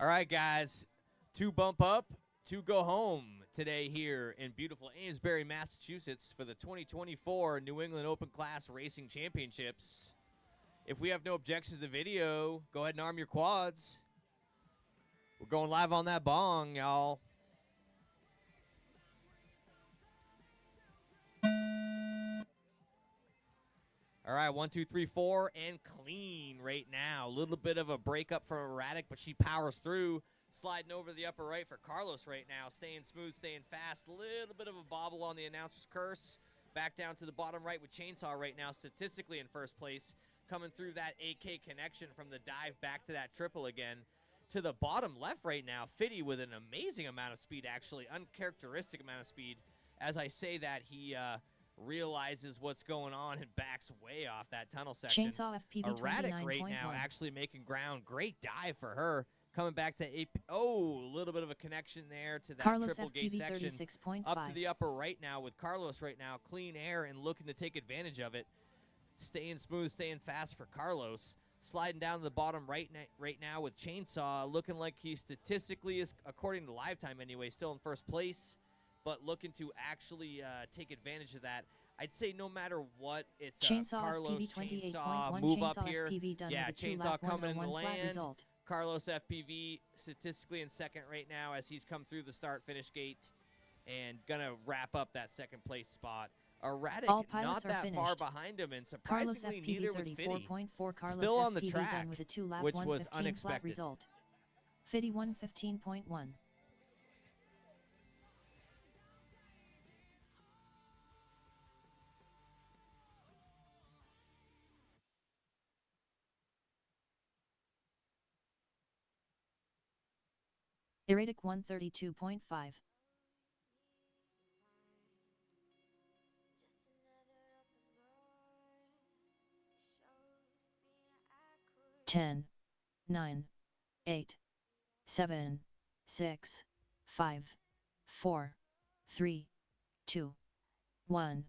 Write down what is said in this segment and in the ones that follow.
All right, guys. Two bump up, two go home today here in beautiful Amesbury, Massachusetts for the 2024 New England Open Class Racing Championships. If we have no objections to video, go ahead and arm your quads. We're going live on that bong, y'all. All right, 1, 2, 3, 4, and clean right now. A little bit of a breakup from Erratic, but she powers through. Sliding over the upper right for Carlos right now. Staying smooth, staying fast. A little bit of a bobble on the announcer's curse. Back down to the bottom right with Chainsaw right now, statistically in first place. Coming through that AK connection from the dive back to that triple again. To the bottom left right now, Fitty with an amazing amount of speed, actually. Uncharacteristic amount of speed. As I say that, he realizes what's going on and backs way off that tunnel section. Chainsaw FPV Erratic right now actually making ground. Great dive for her. Coming back to a little bit of a connection there to that Carlos triple FPV gate section. 36.5. Up to the upper right now with Carlos right now. Clean air and looking to take advantage of it. Staying smooth, staying fast for Carlos. Sliding down to the bottom right now with Chainsaw. Looking like he statistically is, according to Lifetime anyway, still in first place. But looking to actually take advantage of that. I'd say no matter what, it's Chainsaw Carlos, FPV Chainsaw, 28.1, move Chainsaw up here. FPV done Yeah, with a Chainsaw coming in the 2-lap 101 flat land. result. Carlos FPV statistically in second right now as he's come through the start-finish gate and gonna wrap up that second place spot. Erratic All not pilots are that finished. far behind him, and Carlos surprisingly FPV neither was Fitty. 34.4. Carlos Still on the FPV track, done with a 2-lap which was 115 flat unexpected. result. Fitty 115.1. Erratic 132.5. Ten, 9, 8, 7, 6, 5, 4, 3, 2, 1.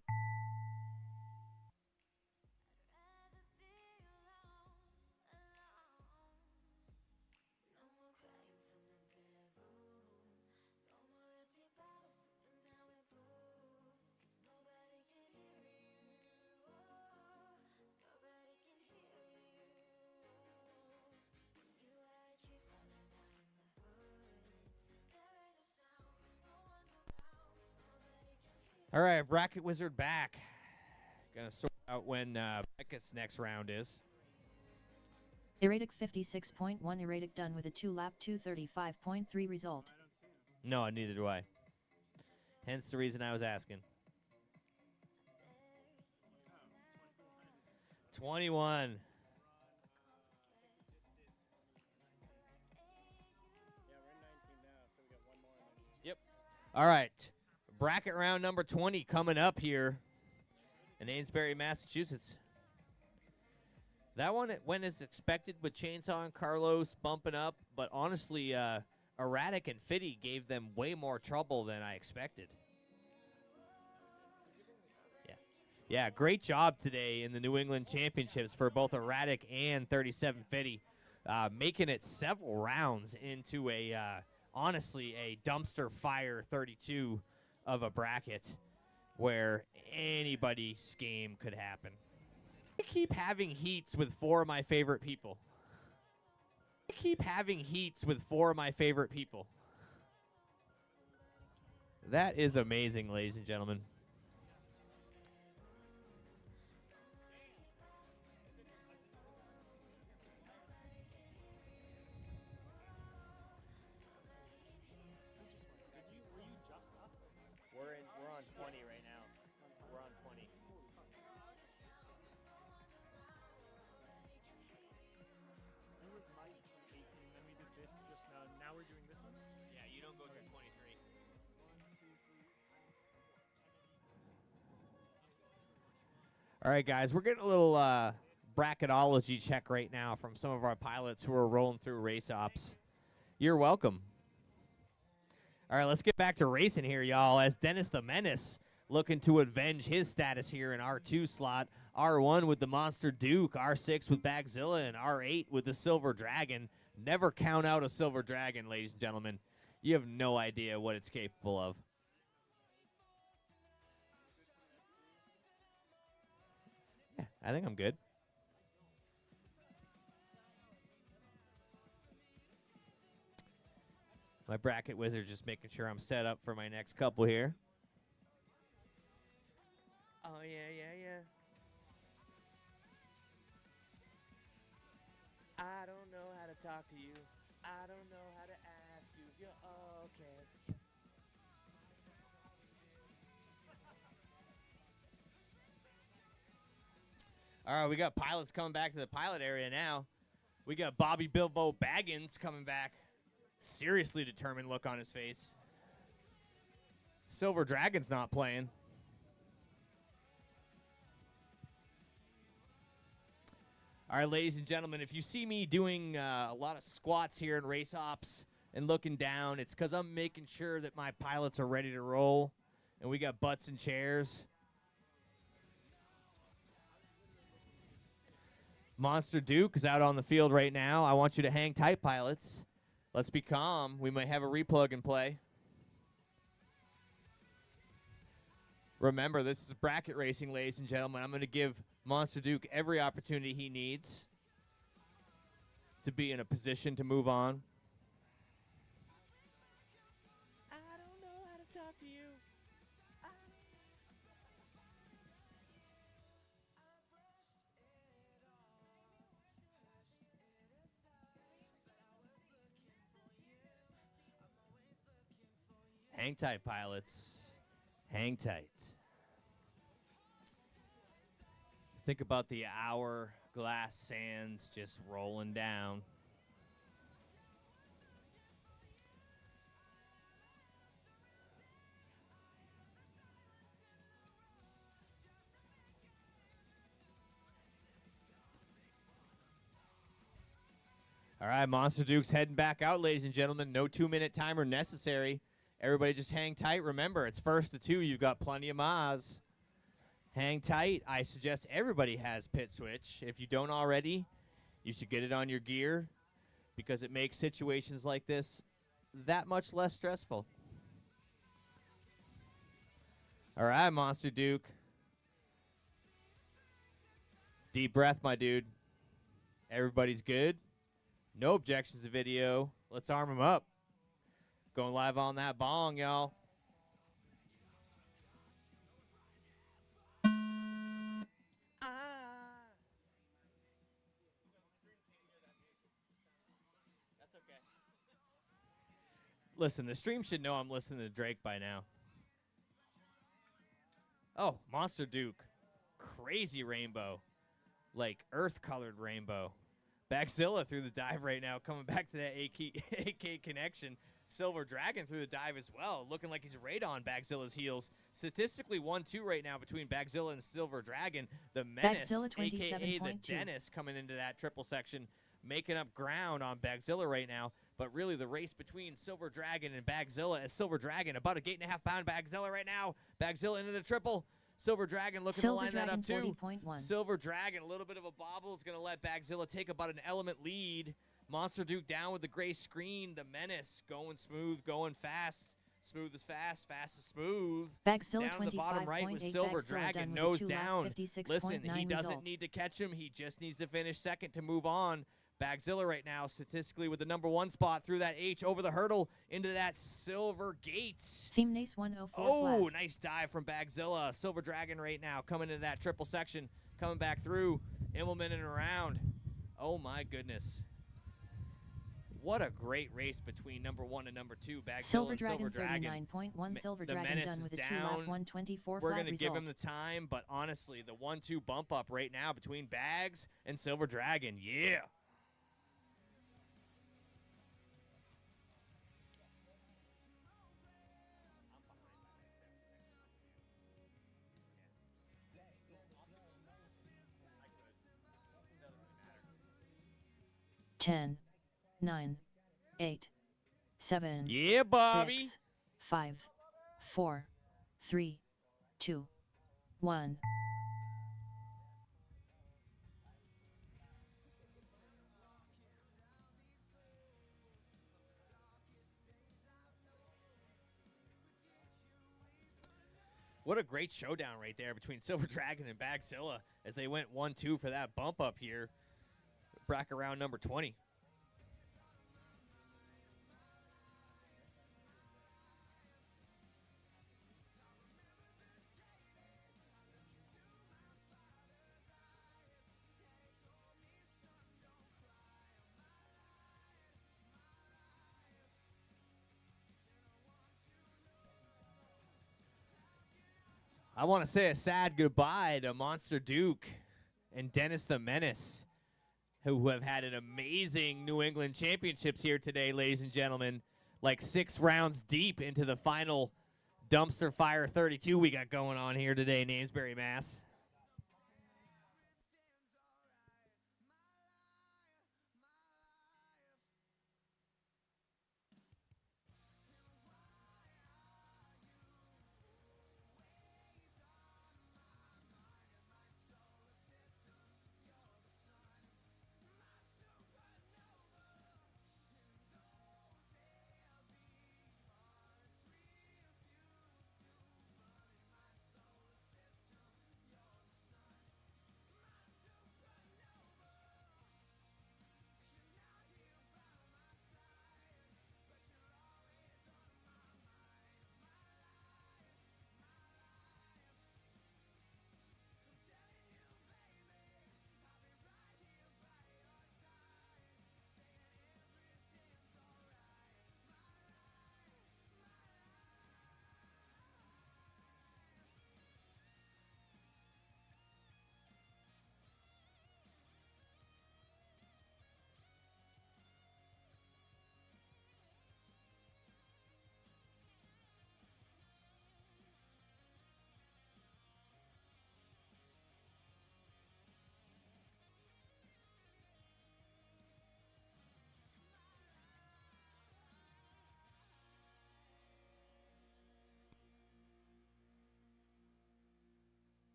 All right, Bracket Wizard back. Gonna sort out when Beckett's next round is. Erratic 56.1. Erratic done with a 2-lap 235.3 result. No, neither do I. Hence the reason I was asking. 21. Yep. All right. Bracket round number 20 coming up here in Amesbury, Massachusetts. That one went as expected with Chainsaw and Carlos bumping up, but honestly, Erratic and Fitty gave them way more trouble than I expected. Yeah, great job today in the New England Championships for both Erratic and 37 Fitty, making it several rounds into honestly, a dumpster fire 32 of a bracket where anybody's game could happen. I keep having heats with four of my favorite people. That is amazing, ladies and gentlemen. We're on 20 right now. We're on 20. Who was Mike from 18? Then we did this just now. Now we're doing this one? Yeah, you don't go through 23. All right, guys, we're getting a little bracketology check right now from some of our pilots who are rolling through race ops. You're welcome. All right, let's get back to racing here, y'all, as Dennis the Menace looking to avenge his status here in R2 slot. R1 with the Monster Duke, R6 with Bagzilla, and R8 with the Silver Dragon. Never count out a Silver Dragon, ladies and gentlemen. You have no idea what it's capable of. Yeah, I think I'm good. My bracket wizard just making sure I'm set up for my next couple here. Oh, yeah. I don't know how to talk to you. I don't know how to ask you if you're okay. All right, we got pilots coming back to the pilot area now. We got Bobby Bilbo Baggins coming back. Seriously determined look on his face. Silver Dragon's not playing. All right, ladies and gentlemen, if you see me doing a lot of squats here in race ops and looking down, it's because I'm making sure that my pilots are ready to roll, and we got butts and chairs. Monster Duke is out on the field right now. I want you to hang tight, pilots. Let's be calm. We might have a replug in play. Remember, this is bracket racing, ladies and gentlemen. I'm going to give Monster Duke every opportunity he needs to be in a position to move on. I don't know how to talk to you. Hang tight, pilots. Hang tight. Think about the hourglass sands just rolling down. All right, Monster Duke's heading back out, ladies and gentlemen. No 2-minute timer necessary. Everybody just hang tight. Remember, it's first to two. You've got plenty of Maz. Hang tight. I suggest everybody has pit switch. If you don't already, you should get it on your gear because it makes situations like this that much less stressful. All right, Monster Duke. Deep breath, my dude. Everybody's good. No objections to video. Let's arm him up. Going live on that bong, y'all. That's okay. Listen, the stream should know I'm listening to Drake by now. Oh, Monster Duke. Crazy rainbow. Like earth-colored rainbow. Bagzilla through the dive right now, coming back to that AK connection. Silver Dragon through the dive as well, looking like he's right on Bagzilla's heels. Statistically 1-2 right now between Bagzilla and Silver Dragon. The Menace, a.k.a. the Dennis, coming into that triple section, making up ground on Bagzilla right now. But really the race between Silver Dragon and Bagzilla as Silver Dragon, about a 8.5 pound Bagzilla right now. Bagzilla into the triple. Silver Dragon looking to line that up too. Silver Dragon, a little bit of a bobble, is going to let Bagzilla take about an element lead. Monster Duke down with the gray screen. The Menace going smooth, going fast. Smooth is fast, fast is smooth. Bagzilla down to the bottom right with Silver Dragon, nose down. Listen, he doesn't need to catch him. He just needs to finish second to move on. Bagzilla right now statistically with the #1 spot through that H over the hurdle into that Silver Gate. Team Nace 104 Oh, flat. nice dive from Bagzilla. Silver Dragon right now coming into that triple section, coming back through, Immelman and around. Oh my goodness. What a great race between #1 and #2, Bagzilla Silver and Dragon Silver Dragon. 39.1. Silver The Dragon Menace done is with a 2 down. lap 124 We're flat going to give result. him the time, but honestly, the 1-2 bump up right now between Bags and Silver Dragon. Yeah. Ten, 9, 8, 7, Yeah, Bobby. 6, 5, 4, 3, 2, 1. What a great showdown right there between Silver Dragon and Bagzilla as they went 1-2 for that bump up here. Bracket round number 20. I want to say a sad goodbye to Monster Duke and Dennis the Menace, who have had an amazing New England Championships here today, ladies and gentlemen. Like 6 rounds deep into the final Dumpster Fire 32 we got going on here today in Amesbury, Mass.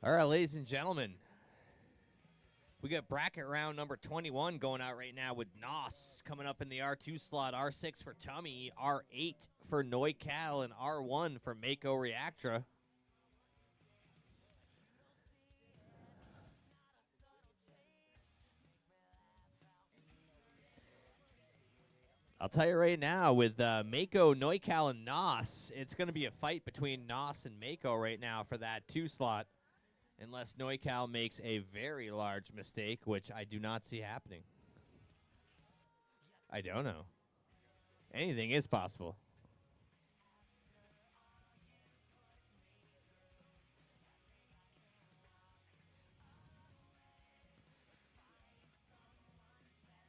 All right, ladies and gentlemen, we got bracket round number 21 going out right now with Nos coming up in the R2 slot, R6 for Tummy, R8 for Neucal, and R1 for Mako Reactra. I'll tell you right now, with Mako, Neucal, and Nos, it's going to be a fight between Nos and Mako right now for that 2 slot. Unless Neucal makes a very large mistake, which I do not see happening. I don't know. Anything is possible.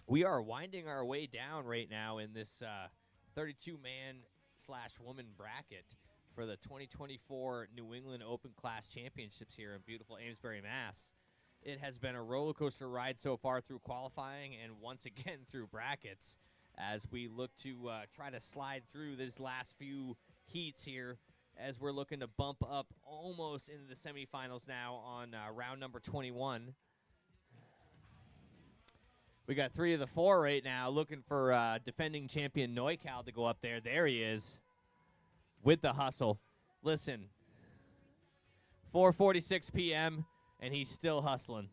We are winding our way down right now in this 32-man/woman bracket for the 2024 New England Open Class Championships here in beautiful Amesbury, Mass. It has been a roller coaster ride so far through qualifying and once again through brackets as we look to try to slide through these last few heats here as we're looking to bump up almost into the semifinals now on round number 21. We got 3 of the 4 right now looking for defending champion Neucal to go up there. There he is. With the hustle. Listen, 4:46 p.m., and he's still hustling.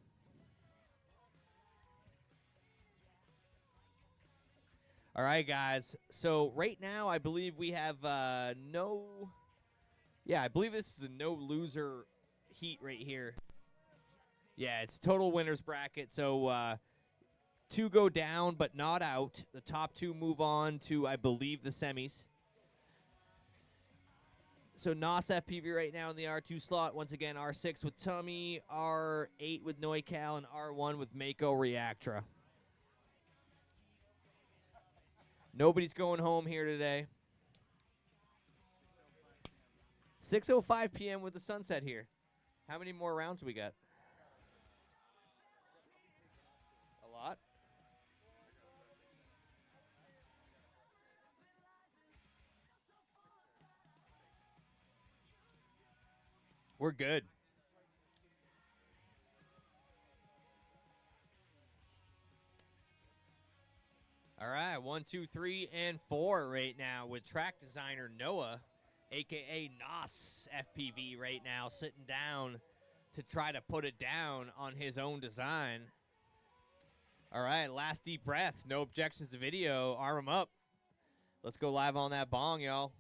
All right, guys. So right now, I believe we have I believe this is a no-loser heat right here. Yeah, it's total winners bracket. So 2 go down, but not out. The top 2 move on to, I believe, the semis. So Nos FPV right now in the R2 slot. Once again, R6 with Tummy, R8 with Neucal, and R1 with Mako Reactra. Nobody's going home here today. 6:05 p.m. with the sunset here. How many more rounds we got? A lot? We're good. 1, 2, 3, and 4 right now with track designer Noah, a.k.a. Nos FPV right now, sitting down to try to put it down on his own design. All right, last deep breath. No objections to video. Arm him up. Let's go live on that bong, y'all.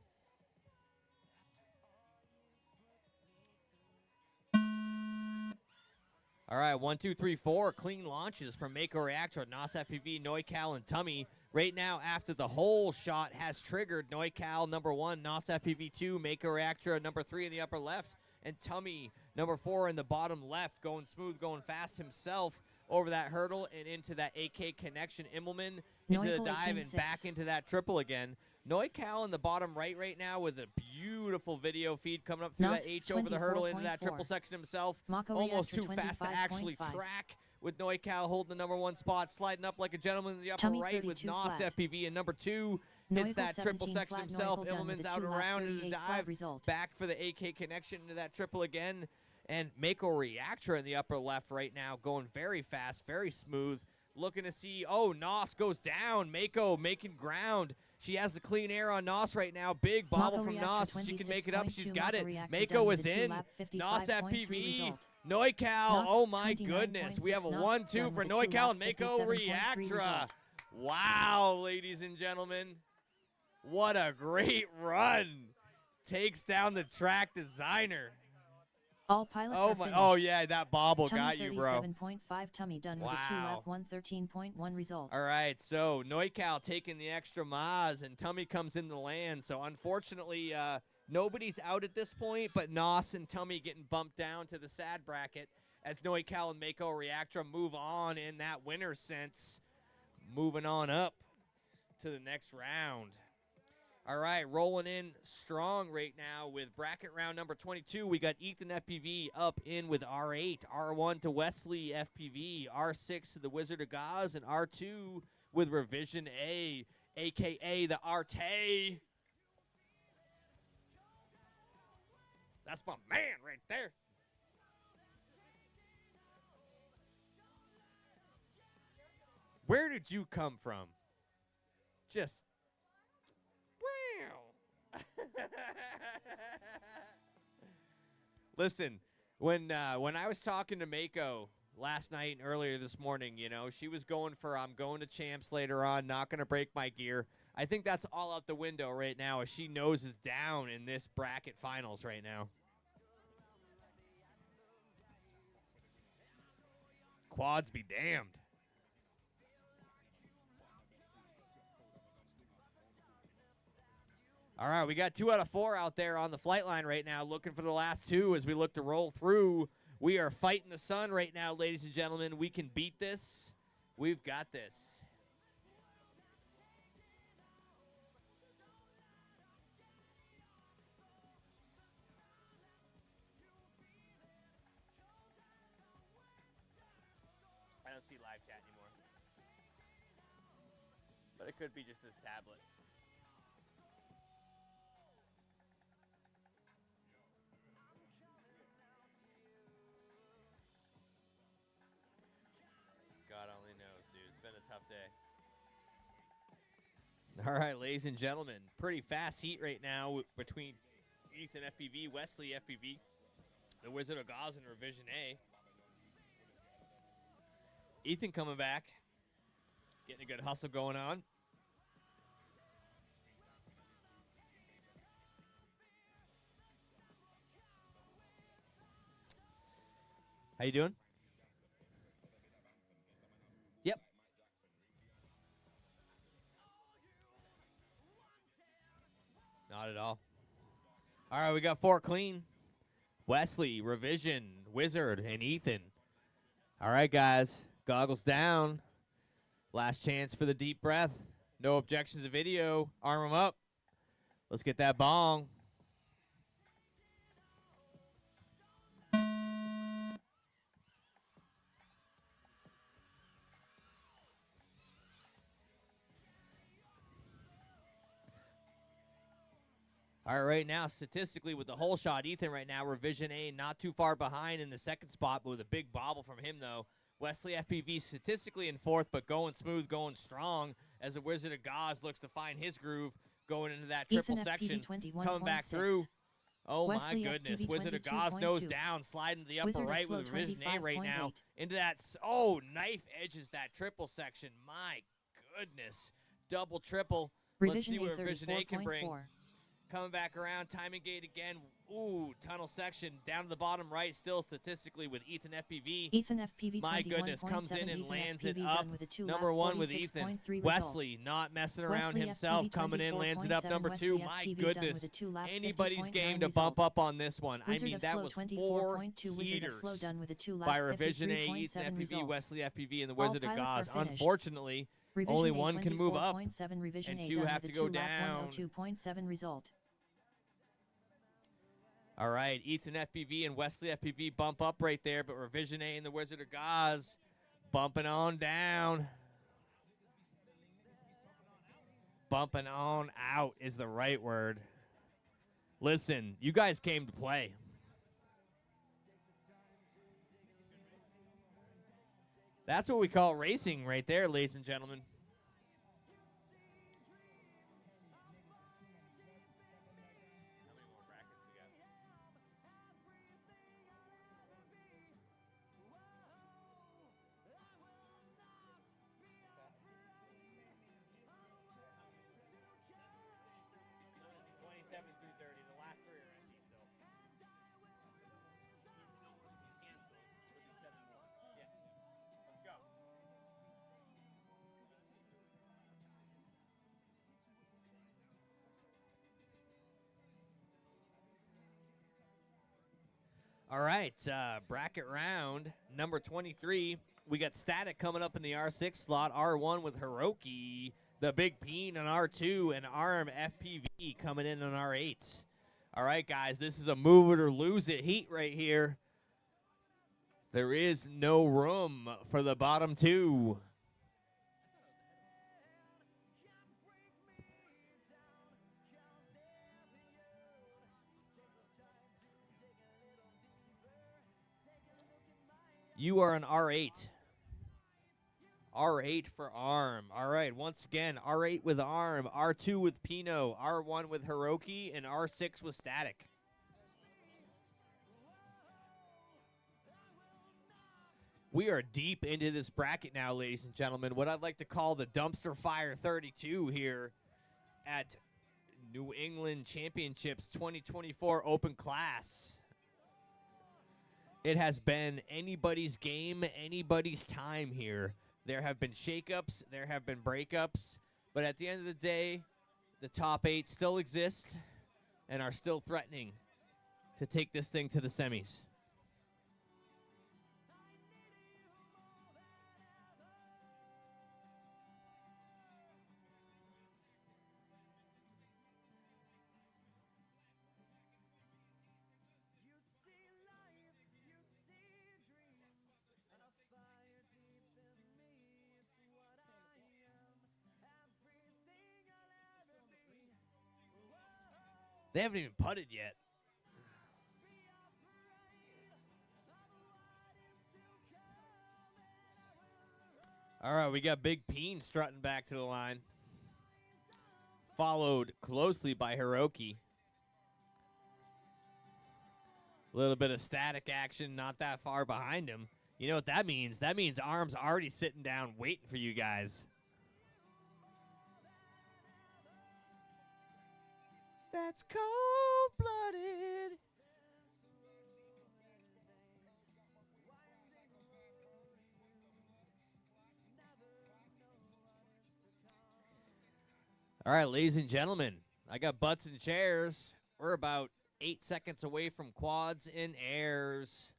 All right, 1, 2, 3, 4. Clean launches from Mako Reactor, Nos FPV, Neucal, and Tummy. Right now, after the whole shot has triggered, Neucal number 1, Nos FPV 2, Mako Reactor number 3 in the upper left, and Tummy number 4 in the bottom left, going smooth, going fast himself over that hurdle and into that AK connection. Immelman into the Neucal dive and 18-6. back into that triple again. Neucal in the bottom right now with a beautiful video feed coming up through Nos that H over the hurdle into that 24.4. triple section himself. Mako Almost Reactor too fast to actually 25.5. track with Neucal holding the number 1 spot, sliding up like a gentleman in the upper Tummy right with 32 Nos flat. FPV and number 2. Hits Neucal that triple 17 section flat, himself. Neucal done with Immelman's a out and 2 lap around in the 38 flat dive. result. Back for the AK connection into that triple again. And Mako Reactor in the upper left right now, going very fast, very smooth. Looking to see, oh, Nos goes down. Mako making ground. She has the clean air on Nos right now. Big bobble Mako from Reactor Nos. She can make it up. She's 26.2, got Mako it. Reactor Mako done with is a 2 in. lap Nos 55.3 FPV. result. Neucal. Nos Oh, my goodness. We have a 29.6 1-2 done for with a 2 Neucal lap and Mako 57.3 Reactra. result. Wow, ladies and gentlemen. What a great run. Takes down the track designer. All pilots Oh are my! finished. Oh yeah, that bobble Tummy got you, bro. 37.5 Tummy done with a 2 Wow. lap 113.1 result. All right, so Neucal taking the extra Maz, and Tummy comes in the land. So unfortunately, nobody's out at this point, but Nos and Tummy getting bumped down to the sad bracket as Neucal and Mako Reactra move on in that winner sense, moving on up to the next round. All right, rolling in strong right now with bracket round number 22. We got Ethan FPV up in with R8, R1 to Wesley FPV, R6 to the Wizard of Gauze, and R2 with Revision A, a.k.a. the Arte. That's my man right there. Where did you come from? Just listen, when I was talking to Mako last night and earlier this morning, you know, she was going for I'm going to champs later on, not going to break my gear. I think that's all out the window right now as she noses down in this bracket finals right now. Quads be damned. All right, we got 2 out of 4 out there on the flight line right now, looking for the last 2 as we look to roll through. We are fighting the sun right now, ladies and gentlemen. We can beat this. We've got this. I don't see live chat anymore. But it could be just this tablet. God only knows, dude. It's been a tough day. All right, ladies and gentlemen. Pretty fast heat right now between Ethan FPV, Wesley FPV, the Wizard of Gauze, and Revision A. Ethan coming back. Getting a good hustle going on. How you doing? Yep. Not at all. All right, we got 4 clean. Wesley, Revision, Wizard, and Ethan. All right, guys. Goggles down. Last chance for the deep breath. No objections to video. Arm them up. Let's get that bong. All right, right now, statistically, with the whole shot, Ethan right now, Revision A, not too far behind in the second spot, but with a big bobble from him, though. Wesley FPV statistically in 4th, but going smooth, going strong, as the Wizard of Gauze looks to find his groove going into that triple Ethan section. FPV 21.6. Coming back through. Oh, Wesley my goodness. FPV Wizard of Gauze nose 22.2. down, sliding to the upper Wizard of right Slow with Revision A right now. 25.8. Into that. Oh, knife edges that triple section. My goodness. Double, triple. Let's Revision see what Revision A can bring. 34.4. Coming back around, timing gate again. Ooh, tunnel section down to the bottom right, still statistically with Ethan FPV. Ethan FPV My goodness, comes in and Ethan lands FPV it up. done with a two-lap Number 1 with 46.3 Ethan. result. Wesley not messing around Wesley himself, FPV coming in, lands it up. 24.7. Number 2, Wesley my FPV done with goodness. a two-lap Anybody's 50.9 game to result. bump up on this one. Wizard I mean, of that Slow was 24.2. 4 Wizard of Slow heaters done with a two-lap by Revision A, 53.7 Ethan FPV, result. Wesley FPV, and the All Wizard of pilots are Gauze. finished. Unfortunately, Revision only A one can move up, 24.7. Revision and A 2 done have with to a go two-lap down. 102.7 result. All right, Ethan FPV and Wesley FPV bump up right there, but Revision A and the Wizard of Gauze bumping on down. Bumping on out is the right word. Listen, you guys came to play. That's what we call racing right there, ladies and gentlemen. All right, bracket round number 23. We got Static coming up in the R6 slot. R1 with Hiroki, the Big Peen on R2, and Arm FPV coming in on R8. All right, guys, this is a move it or lose it heat right here. There is no room for the bottom two. You are an R8. R8 for Arm. All right, once again, R8 with Arm, R2 with Pino, R1 with Hiroki, and R6 with Static. We are deep into this bracket now, ladies and gentlemen. What I'd like to call the Dumpster Fire 32 here at New England Championships 2024 Open Class. It has been anybody's game, anybody's time here. There have been shakeups, there have been breakups, but at the end of the day, the top 8 still exist and are still threatening to take this thing to the semis. They haven't even putted yet. All right, we got Big Peen strutting back to the line. Followed closely by Hiroki. A little bit of static action, not that far behind him. You know what that means? That means Arm's already sitting down waiting for you guys. That's cold-blooded. All right, ladies and gentlemen, I got butts and chairs. We're about 8 seconds away from quads and airs.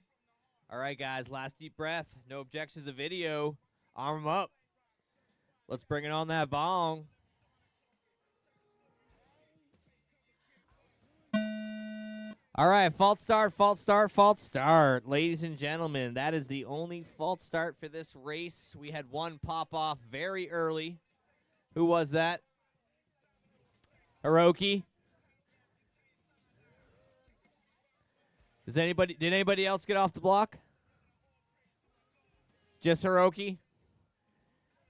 All right, guys, last deep breath. No objections to video. Arm 'em up. Let's bring it on that bong. All right, false start, false start, false start. Ladies and gentlemen, that is the only false start for this race. We had one pop off very early. Who was that? Hiroki. Did anybody else get off the block? Just Hiroki?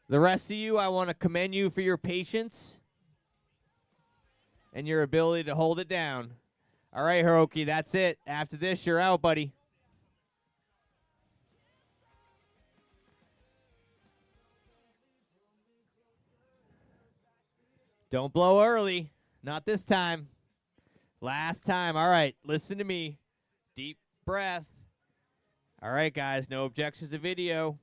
The rest of you, I want to commend you for your patience and your ability to hold it down. All right, Hiroki, that's it. After this, you're out, buddy. Don't blow early. Not this time. Last time. All right, listen to me. Deep breath. All right, guys, no objections to video.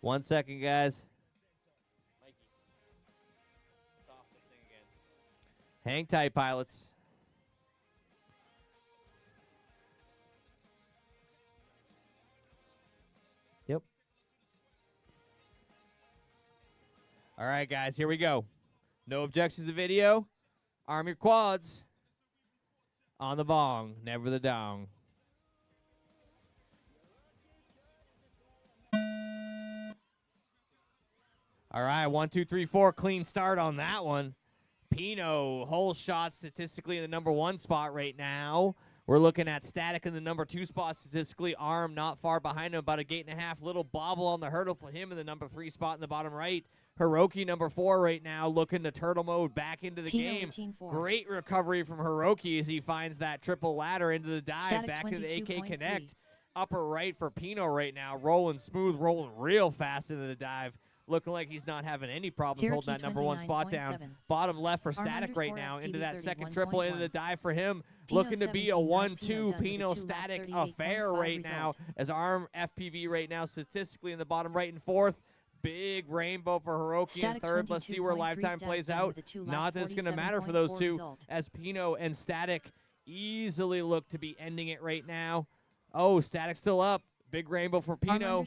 One second, guys. Mikey, soft this thing again. Hang tight, pilots. Yep. All right, guys, here we go. No objections to video. Arm your quads. On the bong, never the dong. All right, 1, 2, 3, 4. Clean start on that one. Pino, whole shot statistically in the number 1 spot right now. We're looking at Static in the number 2 spot statistically. Arm not far behind him, about a gate and a half. Little bobble on the hurdle for him in the number 3 spot in the bottom right. Hiroki, number 4 right now, looking to turtle mode back into the game. Great recovery from Hiroki as he finds that triple ladder into the dive. Static back into the AK 22.3. Connect. Upper right for Pino right now. Rolling smooth, rolling real fast into the dive. Looking like he's not having any problems holding that number 1 spot down. Bottom left for Static right now. Into that second triple into the dive for him. Pino Looking to be a 1-2 Pino Static affair right now. As Arm FPV right now statistically in the bottom right and fourth. Big rainbow for Hiroki in third. Let's see where Lifetime plays out. Not that it's going to matter for those two, as Pino and Static easily look to be ending it right now. Oh, Static still up. Big rainbow for Pino.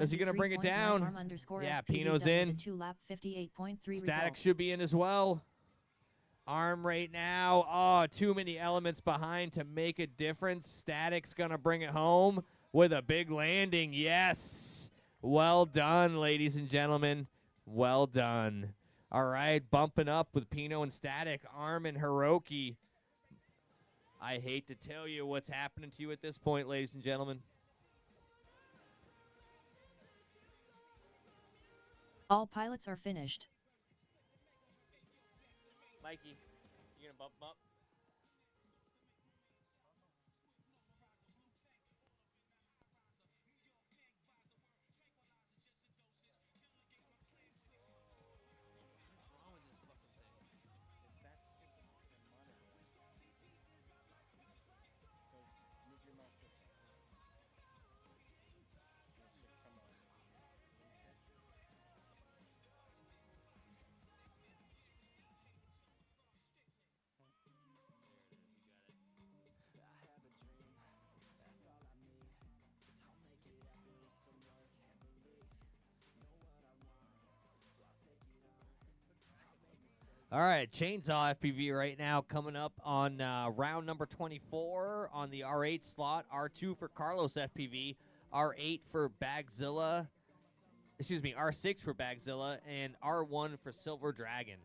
Is he going to bring it down? Yeah, Pino's in. Static should be in as well. Arm right now. Oh, too many elements behind to make a difference. Static's going to bring it home with a big landing. Yes. Well done, ladies and gentlemen. Well done. All right, bumping up with Pino and Static, Arm and Hiroki. I hate to tell you what's happening to you at this point, ladies and gentlemen. All pilots are finished. Mikey, you gonna bump 'em up? All right, Chainsaw FPV right now coming up on round number 24 on the R8 slot. R2 for Carlos FPV, R8 for Bagzilla, excuse me, R6 for Bagzilla, and R1 for Silver Dragon.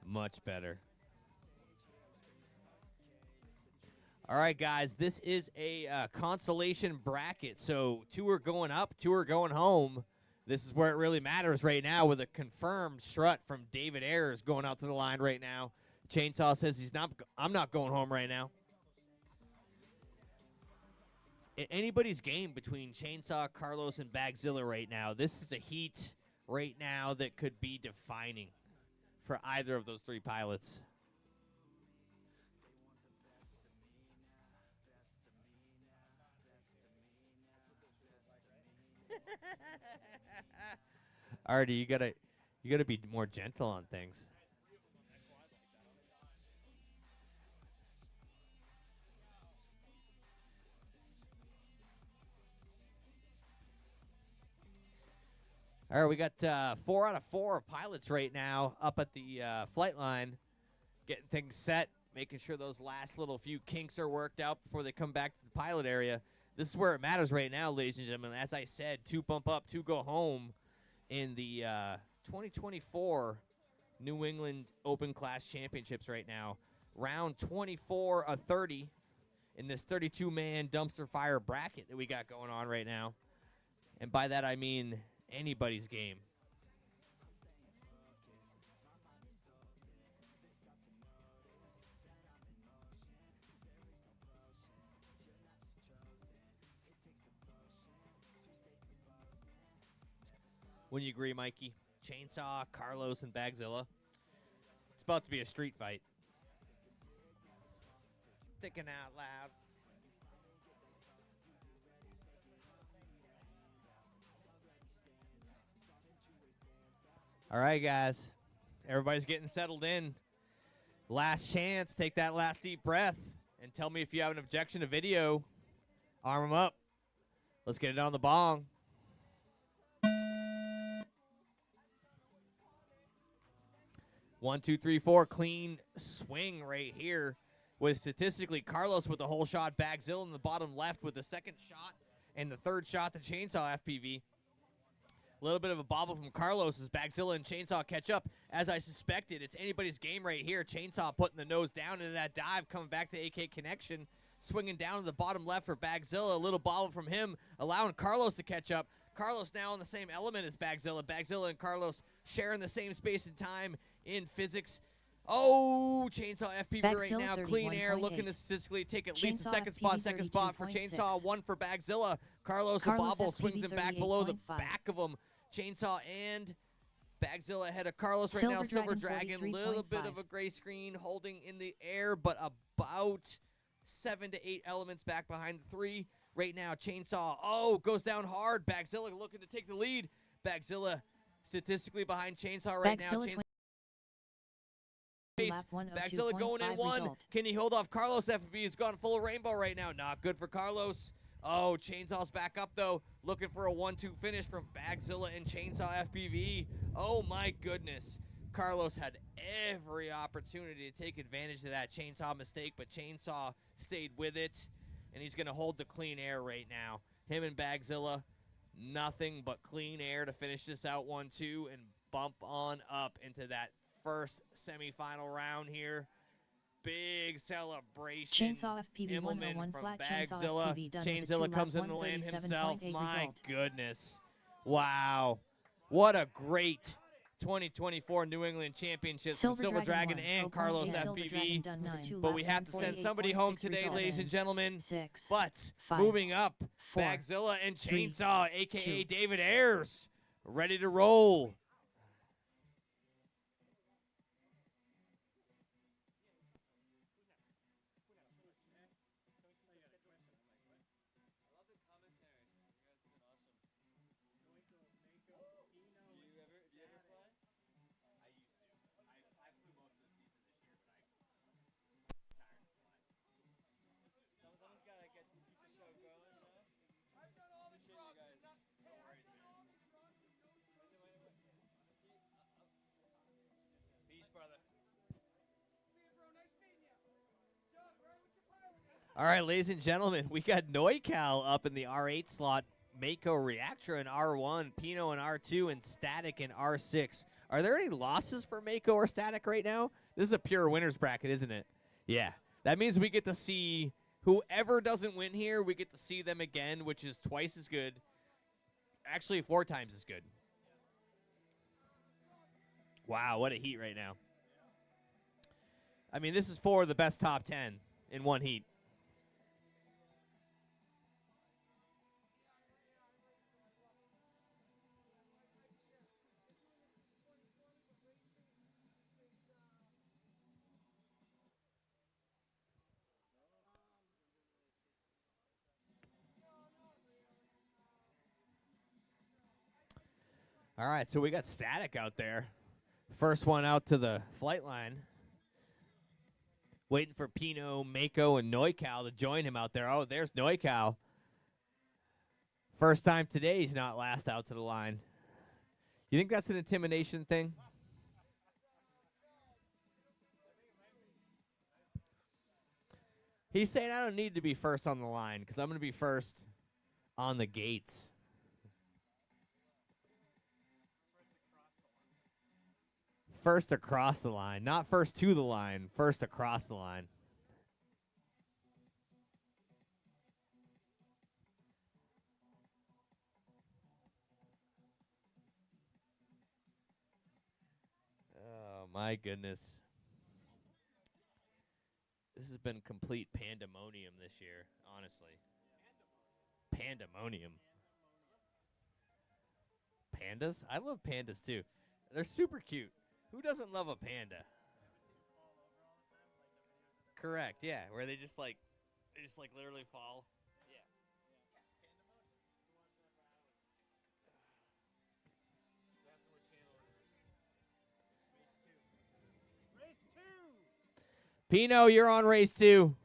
Much better. All right, guys, this is a consolation bracket. So 2 are going up, 2 are going home. This is where it really matters right now with a confirmed strut from David Ayers going out to the line right now. Chainsaw says I'm not going home right now. Anybody's game between Chainsaw, Carlos, and Bagzilla right now. This is a heat right now that could be defining for either of those 3 pilots. Artie, you gotta be more gentle on things. All right, we got 4 out of 4 pilots right now up at the flight line, getting things set, making sure those last little few kinks are worked out before they come back to the pilot area. This is where it matters right now, ladies and gentlemen. As I said, 2 bump up, 2 go home in the 2024 New England Open Class Championships right now. Round 24 of 30 in this 32-man dumpster fire bracket that we got going on right now. And by that I mean anybody's game. Wouldn't you agree, Mikey? Chainsaw, Carlos, and Bagzilla. It's about to be a street fight. Thinking out loud. All right, guys. Everybody's getting settled in. Last chance. Take that last deep breath and tell me if you have an objection to video. Arm them up. Let's get it on the bong. One, two, three, four. Clean swing right here. With statistically Carlos with the whole shot. Bagzilla in the bottom left with the second shot. And the third shot to Chainsaw FPV. A little bit of a bobble from Carlos as Bagzilla and Chainsaw catch up. As I suspected, it's anybody's game right here. Chainsaw putting the nose down into that dive, coming back to AK Connection. Swinging down to the bottom left for Bagzilla. A little bobble from him, allowing Carlos to catch up. Carlos now in the same element as Bagzilla. Bagzilla and Carlos sharing the same space and time in physics. Oh, Chainsaw FPV right Bagzilla now. Clean air, looking to statistically take at least a second spot. Second spot for Chainsaw, one for Bagzilla. Carlos a bobble, swings him back below the back of him. Chainsaw and Bagzilla ahead of Carlos right now. Silver Dragon, little bit of a gray screen holding in the air, but about 7 to 8 elements back behind the 3. Right now, Chainsaw, goes down hard. Bagzilla looking to take the lead. Bagzilla statistically behind Chainsaw right now. Bagzilla going in one. Result. Can he hold off Carlos? FPV has gone full of rainbow right now. Not good for Carlos. Oh, Chainsaw's back up, though. Looking for a 1-2 finish from Bagzilla and Chainsaw FPV. Oh, my goodness. Carlos had every opportunity to take advantage of that Chainsaw mistake, but Chainsaw stayed with it, and he's going to hold the clean air right now. Him and Bagzilla, nothing but clean air to finish this out 1-2 and bump on up into that first semifinal round here. Big celebration. Chainsaw FPV 101 from flat Bagzilla. Chainsaw comes in to land himself. My result. goodness. Wow. What a great 2024 New England Championships from Silver Dragon and Carlos FPV. But we have to send somebody home today, ladies and gentlemen. But moving up, Bagzilla and Chainsaw, a.k.a. David Ayers, ready to roll. All right, ladies and gentlemen, we got NoiCal up in the R8 slot, Mako Reactor in R1, Pino in R2, and Static in R6. Are there any losses for Mako or Static right now? This is a pure winner's bracket, isn't it? Yeah. That means we get to see whoever doesn't win here, we get to see them again, which is twice as good. Actually, 4 times as good. Wow, what a heat right now. I mean, this is 4 of the best top 10 in one heat. All right, so we got Static out there. First one out to the flight line. Waiting for Pino, Mako, and NoiCal to join him out there. Oh, there's NoiCal. First time today he's not last out to the line. You think that's an intimidation thing? He's saying I don't need to be first on the line because I'm going to be first on the gates. First across the line. Not first to the line, first across the line. Oh, my goodness. This has been complete pandemonium this year, honestly. Pandemonium. Pandas? I love pandas too. They're super cute. Who doesn't love a panda? Correct, yeah. Where they just like literally fall. Yeah. Race 2. Pino, you're on race 2.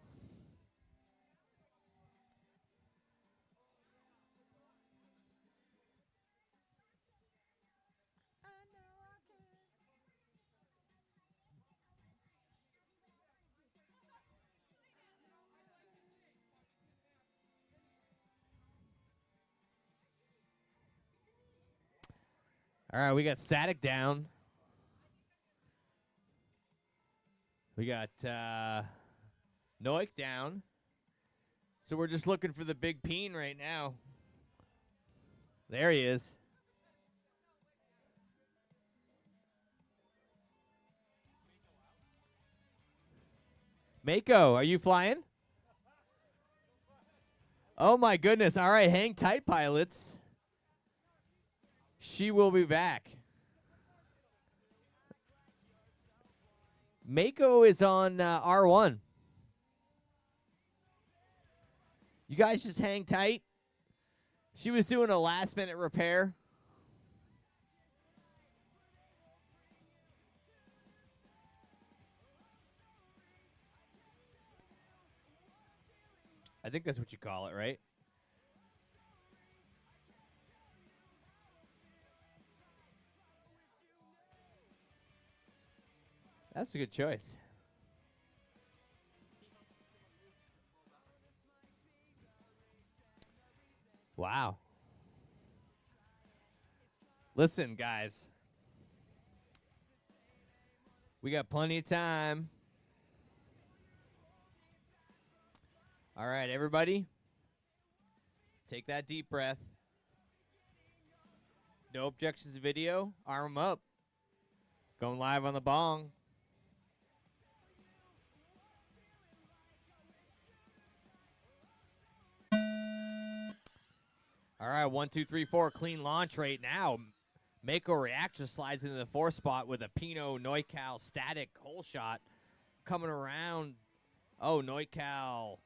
All right, we got Static down. We got Noik down. So we're just looking for the big peen right now. There he is. Mako, are you flying? Oh, my goodness. All right, hang tight, pilots. She will be back. Mako is on R1. You guys just hang tight. She was doing a last-minute repair. I think that's what you call it, right? That's a good choice. Wow. Listen, guys. We got plenty of time. All right, everybody. Take that deep breath. No objections to video. Arm up. Going live on the bong. All right, 1, 2, 3, 4. Clean launch right now. Mako Reaction slides into the 4th spot with a Pino Neucal static hole shot coming around. Oh, Neucal.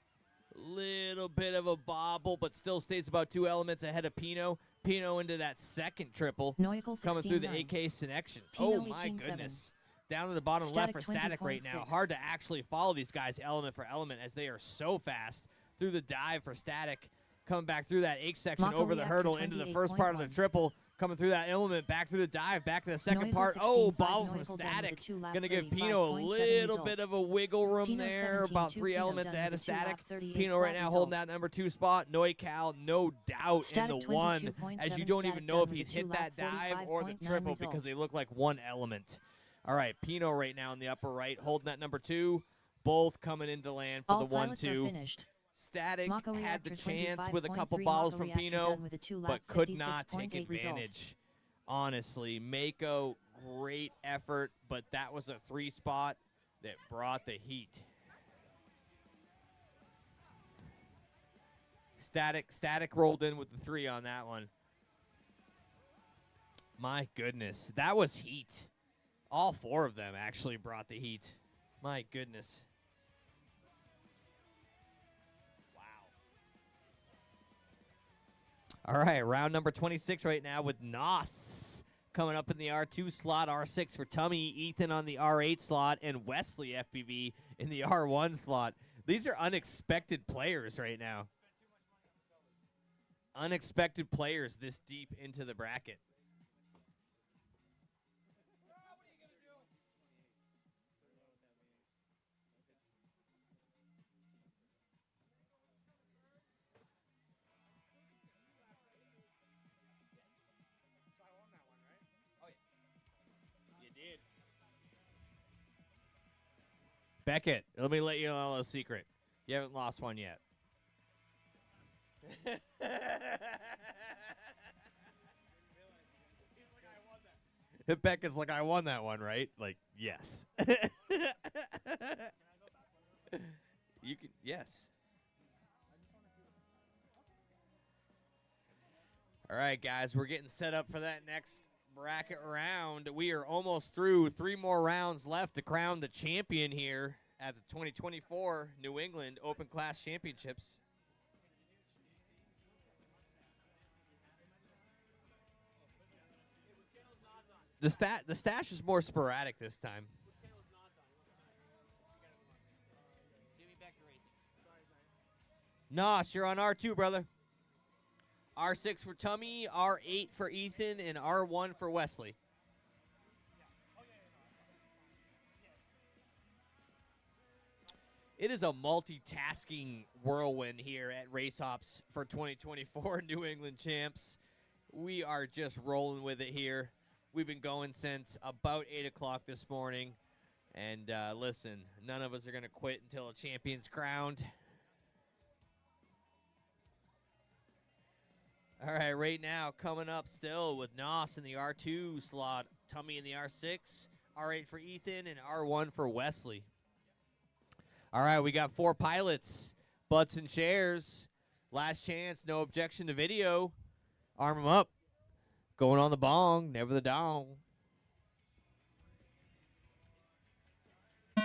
Little bit of a bobble, but still stays about 2 elements ahead of Pino. Pino into that second triple. Coming through the AK connection. Oh, my goodness. Down to the bottom left for Static right now. Hard to actually follow these guys element for element as they are so fast. Through the dive for Static. Coming back through that H section Mako over the hurdle into the first part of the triple. Coming through that element, back through the dive, back to the second part. Oh, bobble from Static. Going to give Pino a little bit of a wiggle room there. About 3 elements ahead of Static. Pino right now holding that number 2 spot. Neucal, no doubt in the 1. As you don't even know if he's hit that dive or the triple because they look like 1 element. All right, Pino right now in the upper right, holding that number 2. Both coming into land for the 1-2. Static had the chance with a couple balls from Pino, but could not take advantage. Honestly, Mako, great effort, but that was a 3 spot that brought the heat. Static rolled in with the 3 on that one. My goodness, that was heat. All 4 of them actually brought the heat. My goodness. All right, round number 26 right now with Nos coming up in the R2 slot, R6 for Tummy, Ethan on the R8 slot, and Wesley FPV in the R1 slot. These are unexpected players right now. Unexpected players this deep into the bracket. You did. Beckett, let me let you know a secret. You haven't lost one yet. Beckett's like, I won that one, right? Like, yes. You can, yes. All right, guys, we're getting set up for that next bracket round. We are almost through. 3 more rounds left to crown the champion here at the 2024 New England Open Class Championships. The stash is more sporadic this time. Nos, you're on R2, brother. R6 for Tummy, R8 for Ethan, and R1 for Wesley. It is a multitasking whirlwind here at Race Hops for 2024 New England Champs. We are just rolling with it here. We've been going since about 8 o'clock this morning. And listen, none of us are going to quit until a champion's crowned. All right, right now, coming up still with Nos in the R2 slot, Tummy in the R6, R8 for Ethan, and R1 for Wesley. All right, we got 4 pilots, butts and chairs. Last chance, no objection to video. Arm them up. Going on the bong, never the dong. He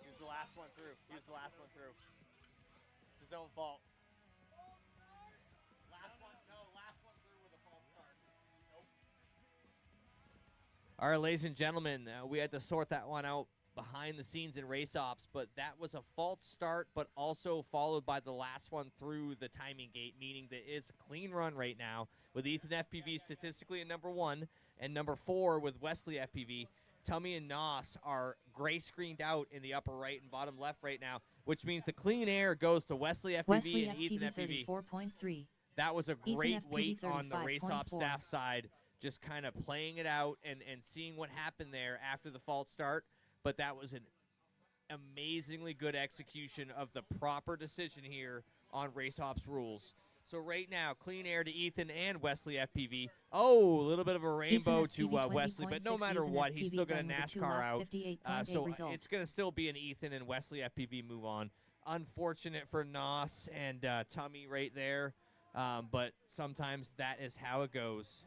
was the last one through. He was the last one through. It's his own fault. Last one through with a false start. Nope. All right, ladies and gentlemen, we had to sort that one out behind the scenes in Race Ops, but that was a false start, but also followed by the last one through the timing gate, meaning that it is a clean run right now with Ethan FPV statistically at number 1 and number 4 with Wesley FPV. Tummy and Nos are gray screened out in the upper right and bottom left right now, which means the clean air goes to Wesley FPV and Ethan FPV. 34.3. That was a great FPV weight on the Race Ops 35.4. staff side, just kind of playing it out and seeing what happened there after the false start. But that was an amazingly good execution of the proper decision here on Race Ops rules. So right now, clean air to Ethan and Wesley FPV. Oh, a little bit of a rainbow to Wesley, but no matter what, he's still going to NASCAR out. So it's going to still be an Ethan and Wesley FPV move on. Unfortunate for Nos and Tummy right there, but sometimes that is how it goes.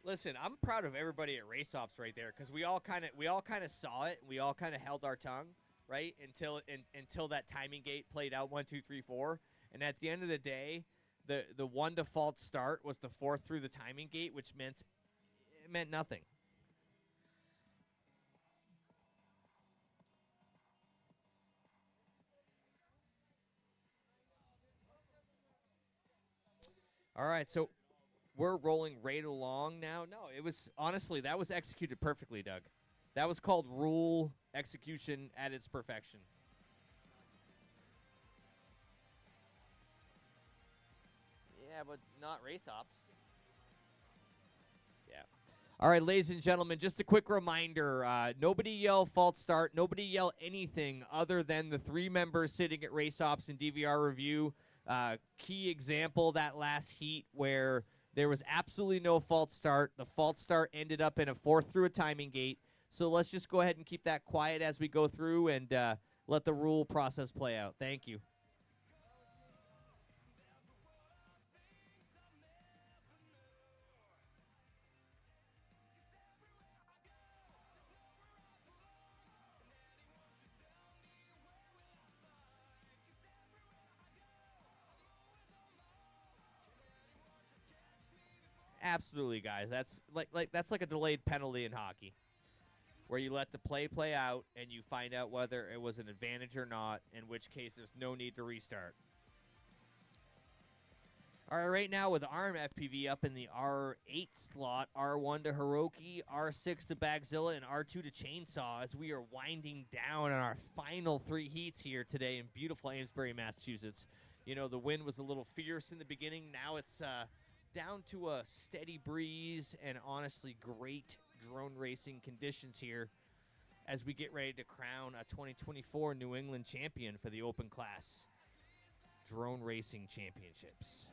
Listen, I'm proud of everybody at Race Ops right there because we all kind of saw it. We all kind of held our tongue, right, until that timing gate played out 1, 2, 3, 4. And at the end of the day, the one default start was the 4th through the timing gate, which meant nothing. All right, so we're rolling right along now. No, it was honestly, that was executed perfectly, Doug. That was called rule execution at its perfection. Yeah, but not Race Ops. Yeah. All right, ladies and gentlemen, just a quick reminder. Nobody yell false start. Nobody yell anything other than the 3 members sitting at Race Ops and DVR review. Key example, that last heat where there was absolutely no false start. The false start ended up in a 4th through a timing gate. So let's just go ahead and keep that quiet as we go through and let the rule process play out. Thank you. Absolutely, guys. That's like a delayed penalty in hockey, where you let the play out and you find out whether it was an advantage or not, in which case there's no need to restart. All right, right now with ARM FPV up in the R8 slot, R1 to Hiroki, R6 to Bagzilla, and R2 to Chainsaw as we are winding down on our final 3 heats here today in beautiful Amesbury, Massachusetts. You know, the wind was a little fierce in the beginning. Now it's down to a steady breeze and honestly great drone racing conditions here as we get ready to crown a 2024 New England champion for the Open Class Drone Racing Championships.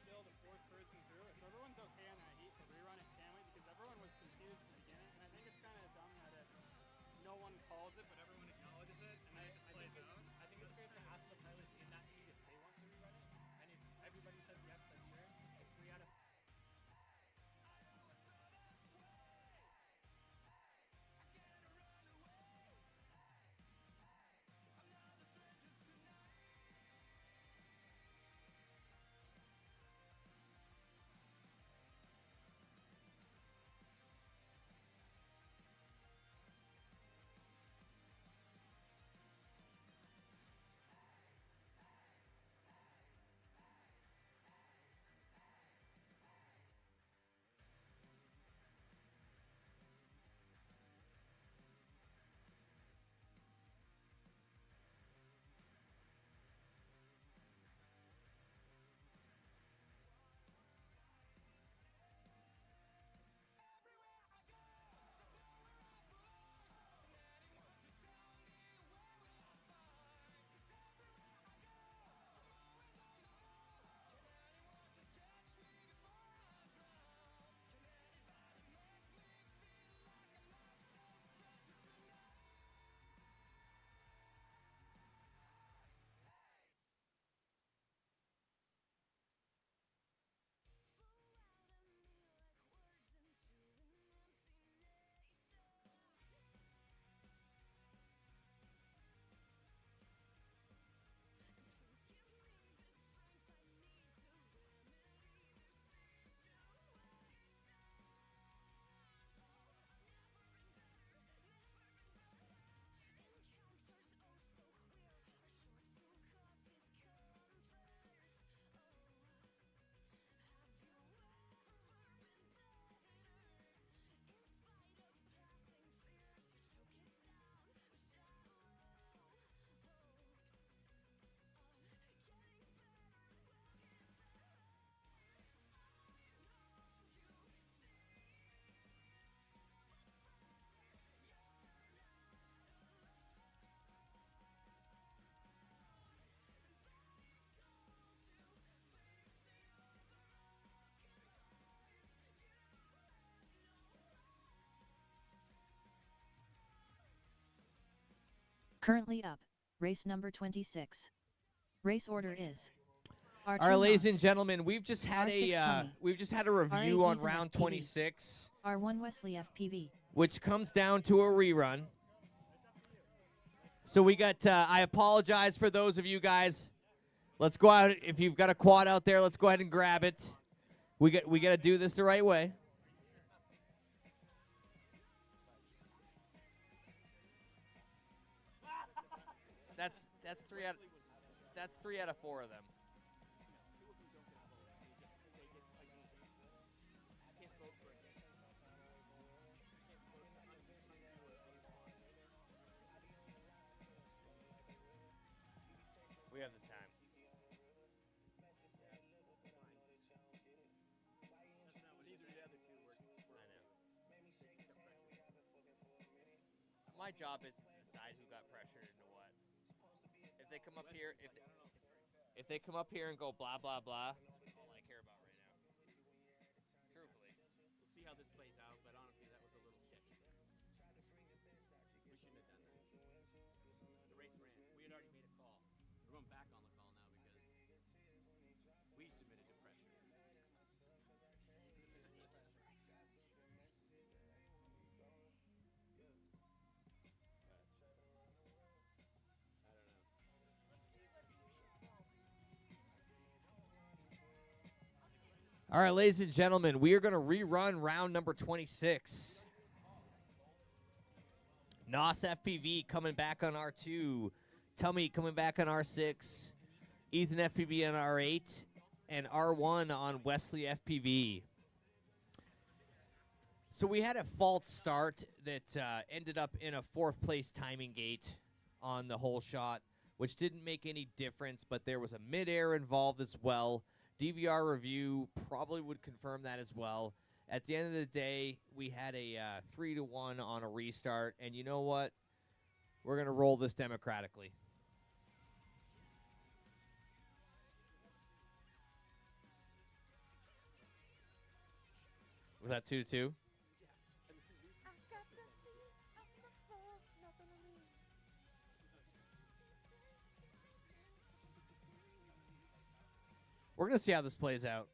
Still the 4th person through. If everyone's okay on that heat to rerun it, can we? Because everyone was confused at the beginning, and I think it's kind of dumb that no one calls it, but everyone acknowledges it. And I think it's great to ask the pilots in that heat if they want to rerun it, and if everybody says yes, then sure. If 3 out of Currently up, race number 26. Race order is R2 All right, ladies Most, and gentlemen, we've just had R6 a Tony, review R8 on Ethan round FPV, 26, R1 Wesley FPV. which comes down to a rerun. So we got. I apologize for those of you guys. Let's go out. If you've got a quad out there, let's go ahead and grab it. We got to do this the right way. That's 3 out of 4 of them. We have the time. My job is to decide who got pressured into what. If they come up here, if they come up here and go blah blah blah, that's all I care about right now. Truthfully. we'll see how this plays out, but honestly, that was a little sketchy. We shouldn't have done that. The race ran. We had already made a call. We're going back on the call now because we submitted to pressure. I don't know. All right, ladies and gentlemen, we are going to rerun round number 26. NOS FPV coming back on R2. Tummy coming back on R6. Ethan FPV on R8. And R1 on Wesley FPV. So we had a false start that ended up in a 4th place timing gate on the whole shot, which didn't make any difference, but there was a mid-air involved as well. DVR review probably would confirm that as well. At the end of the day, we had a 3-1 on a restart, and you know what? We're going to roll this democratically. Was that 2-2? We're going to see how this plays out.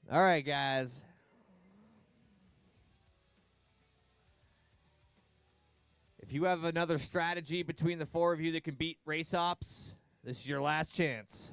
All right, guys. If you have another strategy between the 4 of you that can beat Race Ops, this is your last chance.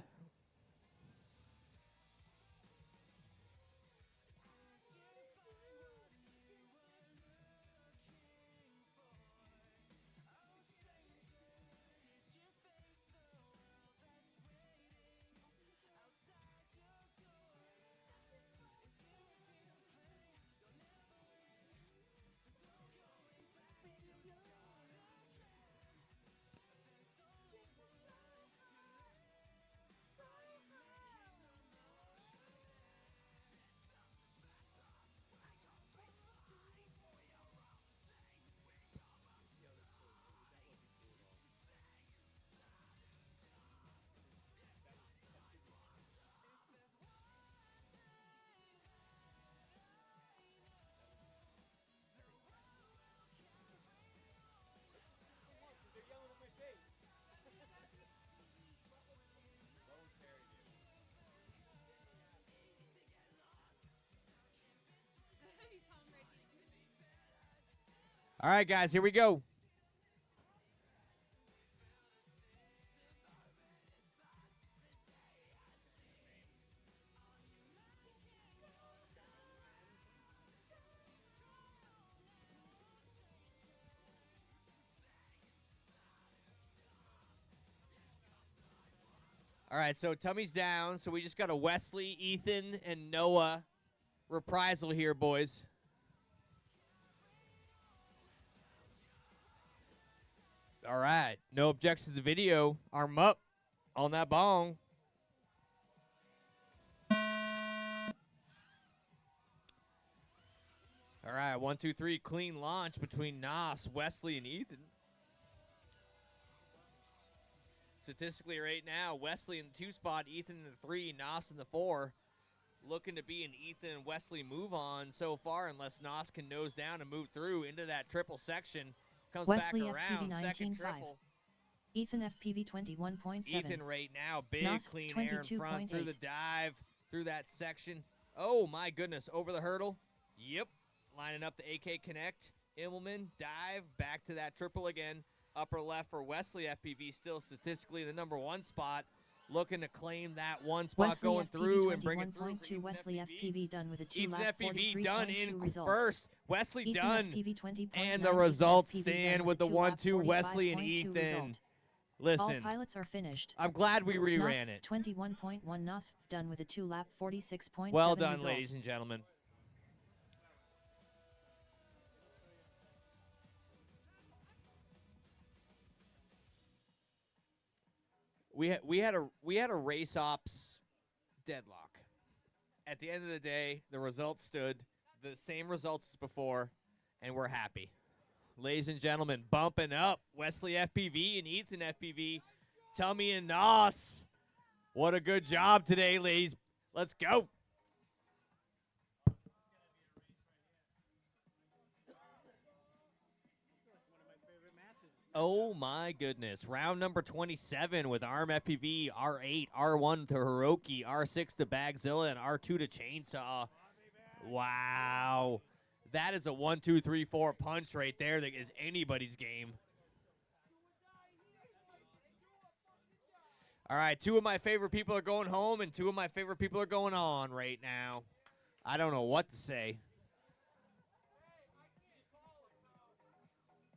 All right, guys, here we go. All right, so Tummy's down, so we just got a Wesley, Ethan, and Noah reprisal here, boys. All right, no objections to video. Arm up on that bong. All right, 1, 2, 3, clean launch between NOS, Wesley, and Ethan. Statistically right now, Wesley in the 2 spot, Ethan in the 3, NOS in the 4. Looking to be an Ethan and Wesley move on so far, unless NOS can nose down and move through into that triple section. Comes Wesley back around, FPV second 19.5. triple. Ethan FPV 21.7. Ethan right now, big NOS clean air in front, through the 22.8. dive, through that section. Oh my goodness, over the hurdle. Yep, lining up the AK Connect. Immelman, dive, back to that triple again. Upper left for Wesley FPV, still statistically in the number 1 spot. Looking to claim that 1 spot, Wesley going FPV through and bring it through. 21.2. Wesley FPV done with a 2 Ethan lap FPV done 43.2 in result. first. Wesley Ethan done. FPV 20.9. And the Ethan results FPV stand done with the a 2 lap 1-2 Wesley and 45.2 Ethan. result. All Listen, pilots are finished. I'm glad we reran NOS it. 21.1. NOS done with a 2 lap 46.7 Well done, result. ladies and gentlemen. We had a race ops deadlock. At the end of the day, the results stood the same results as before, and we're happy. ladies and gentlemen, bumping up Wesley FPV and Ethan FPV. Tummy and Nos. What a good job today, ladies. Let's go. Oh my goodness. Round number 27 with ARM FPV, R8, R1 to Hiroki, R6 to Bagzilla, and R2 to Chainsaw. Wow. That is a 1, 2, 3, 4 punch right there that is anybody's game. All right, 2 of my favorite people are going home, and 2 of my favorite people are going on right now. I don't know what to say.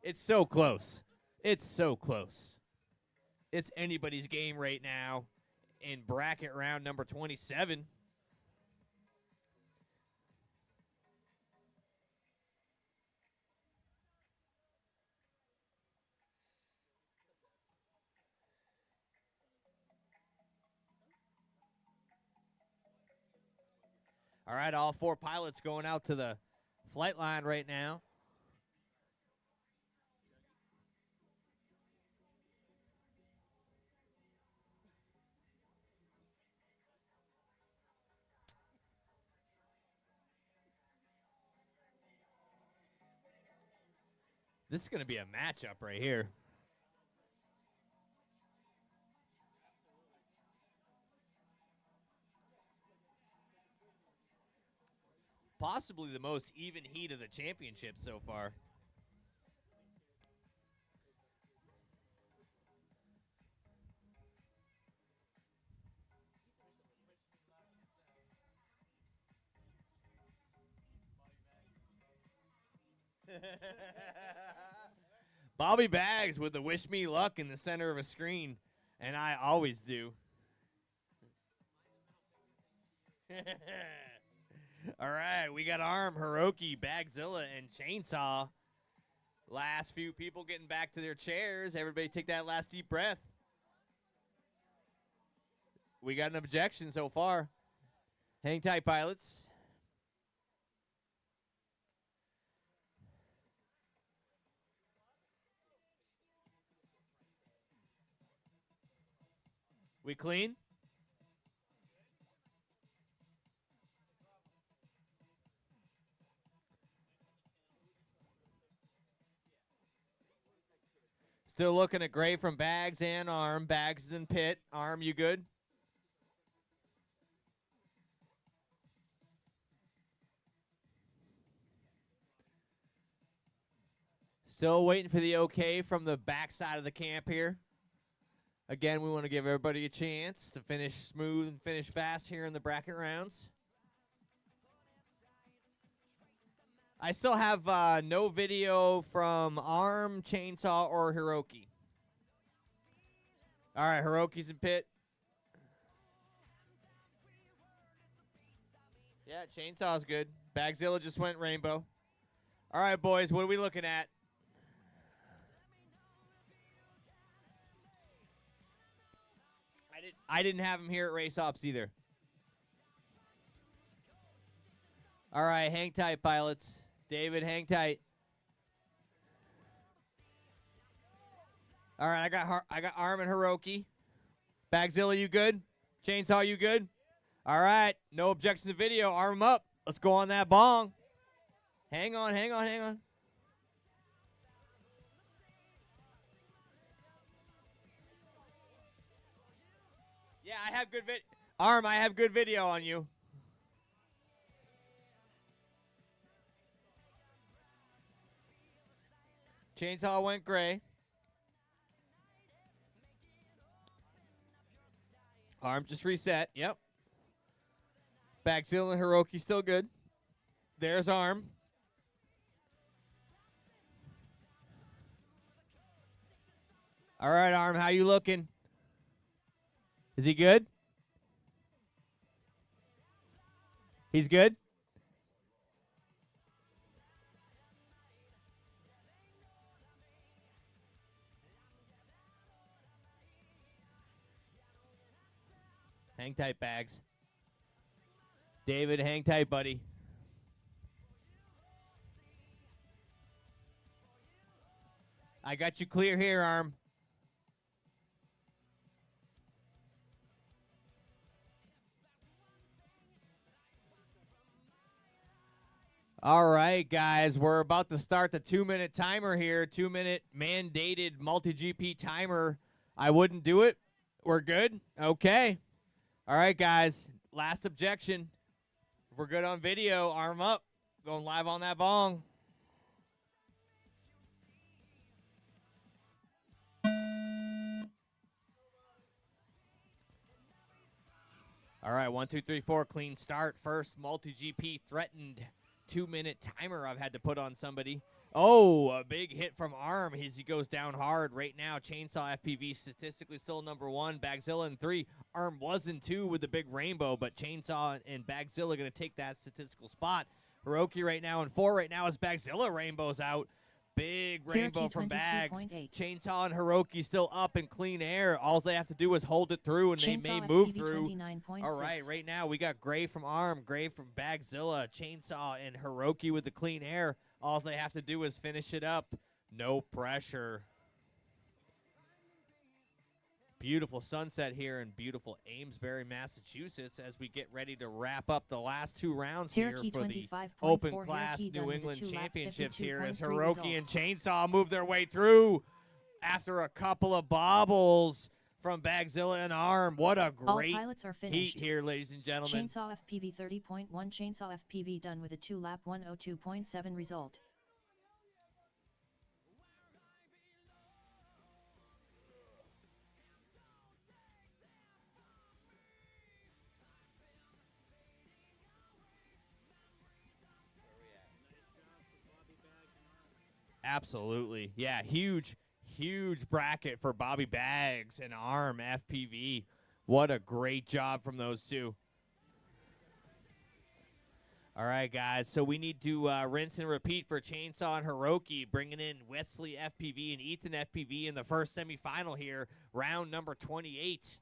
It's so close. It's so close. It's anybody's game right now in bracket round number 27. All right, all 4 pilots going out to the flight line right now. This is going to be a matchup right here. Possibly the most even heat of the championship so far. Bobby Bags with the wish me luck in the center of a screen, and I always do. All right, we got ARM, Hiroki, Bagzilla, and Chainsaw. Last few people getting back to their chairs. Everybody take that last deep breath. We got an objection so far. Hang tight, pilots. We clean? Still looking at gray from Bags and ARM. Bags is in pit. ARM, you good? Still waiting for the okay from the backside of the camp here. Again, we want to give everybody a chance to finish smooth and finish fast here in the bracket rounds. I still have no video from ARM, Chainsaw, or Hiroki. All right, Hiroki's in pit. Yeah, Chainsaw's good. Bagzilla just went rainbow. All right, boys, what are we looking at? I didn't have him here at Race Ops either. All right, hang tight, pilots. David, hang tight. All right, I got ARM and Hiroki. Bagzilla, you good? Chainsaw, you good? All right, no objection to video. Arm 'em up. Let's go on that bong. Hang on, hang on, hang on. Yeah, I have good ARM, I have good video on you. Chainsaw went gray. ARM just reset. Yep. Bagzilla and Hiroki still good. There's ARM. All right, ARM, how you looking? Is he good? He's good? Hang tight, Bags. David, hang tight, buddy. I got you clear here, Arm. All right, guys, we're about to start the 2-minute timer here. 2-minute mandated multi-GP timer. I wouldn't do it. We're good? Okay. All right, guys, last objection. We're good on video. Arm up. Going live on that bong. All right, 1, 2, 3, 4, clean start. First multi-GP threatened 2-minute timer I've had to put on somebody. Oh, a big hit from Arm as he goes down hard right now. Chainsaw FPV statistically still number 1. Bagzilla in 3. Arm was in 2 with the big rainbow, but Chainsaw and Bagzilla going to take that statistical spot. Hiroki right now in 4 right now as Bagzilla rainbows out. Big rainbow from Bags. Chainsaw and Hiroki still up in clean air. All they have to do is hold it through, and they may move through. All right now we got Gray from Arm, Gray from Bagzilla, Chainsaw, and Hiroki with the clean air. All they have to do is finish it up. No pressure. Beautiful sunset here in beautiful Amesbury, Massachusetts as we get ready to wrap up the last 2 rounds here for the Open Class New England Championships here as Hiroki and Chainsaw move their way through after a couple of bobbles from Bagzilla and Arm. What a great heat here, ladies and gentlemen. Chainsaw FPV 30.1. Chainsaw FPV done with a 2-lap 102.7 result. Absolutely. Yeah, huge bracket for Bobby Bags and Arm FPV. What a great job from those two. All right, guys, so we need to rinse and repeat for Chainsaw and Hiroki, bringing in Wesley FPV and Ethan FPV in the first semifinal here, round number 28.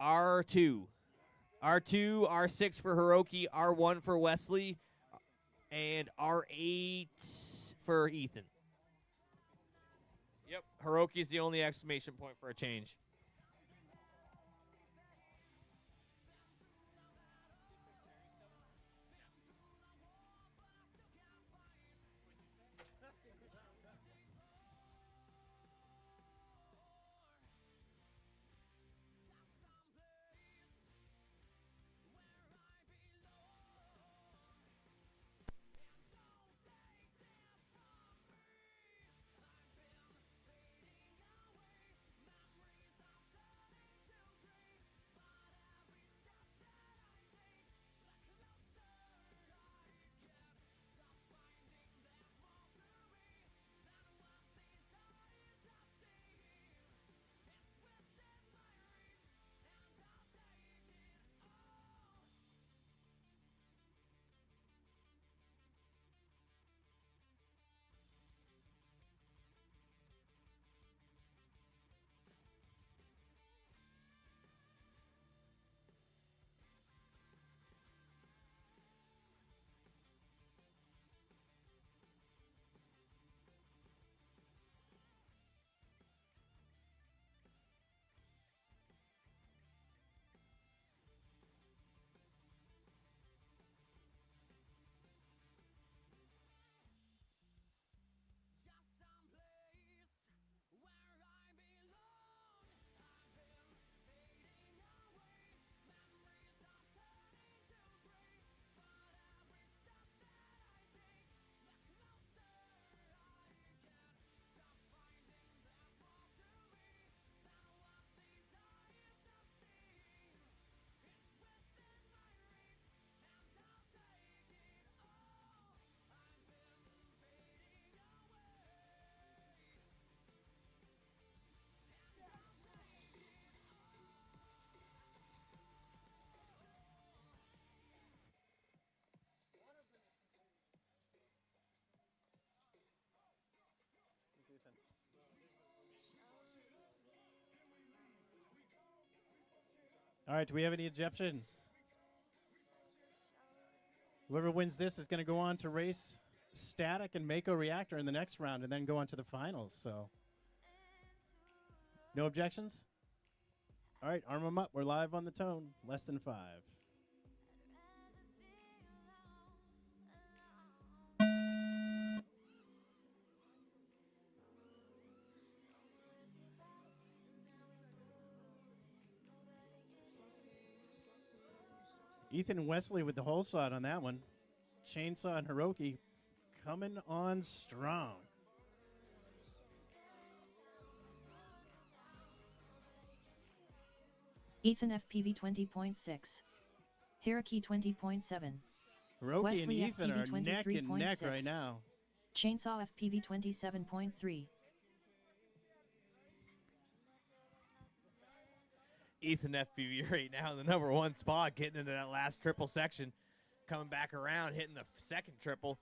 R2, R6 for Hiroki, R1 for Wesley, and R8 for Ethan. Yep, Hiroki's the only exclamation point for a change. All right, do we have any Egyptians? Whoever wins this is going to go on to race Static and Mako Reactor in the next round and then go on to the finals. So, no objections? All right, arm them up. We're live on the tone. Less than 5. Ethan Wesley with the hole shot on that one. Chainsaw and Hiroki coming on strong. Ethan FPV 20.6. Hiroki 20.7. Hiroki Wesley and Ethan FPV are neck and neck 23.6. right now. Chainsaw FPV 27.3. Ethan FPV right now in the number 1 spot, getting into that last triple section, coming back around, hitting the second triple.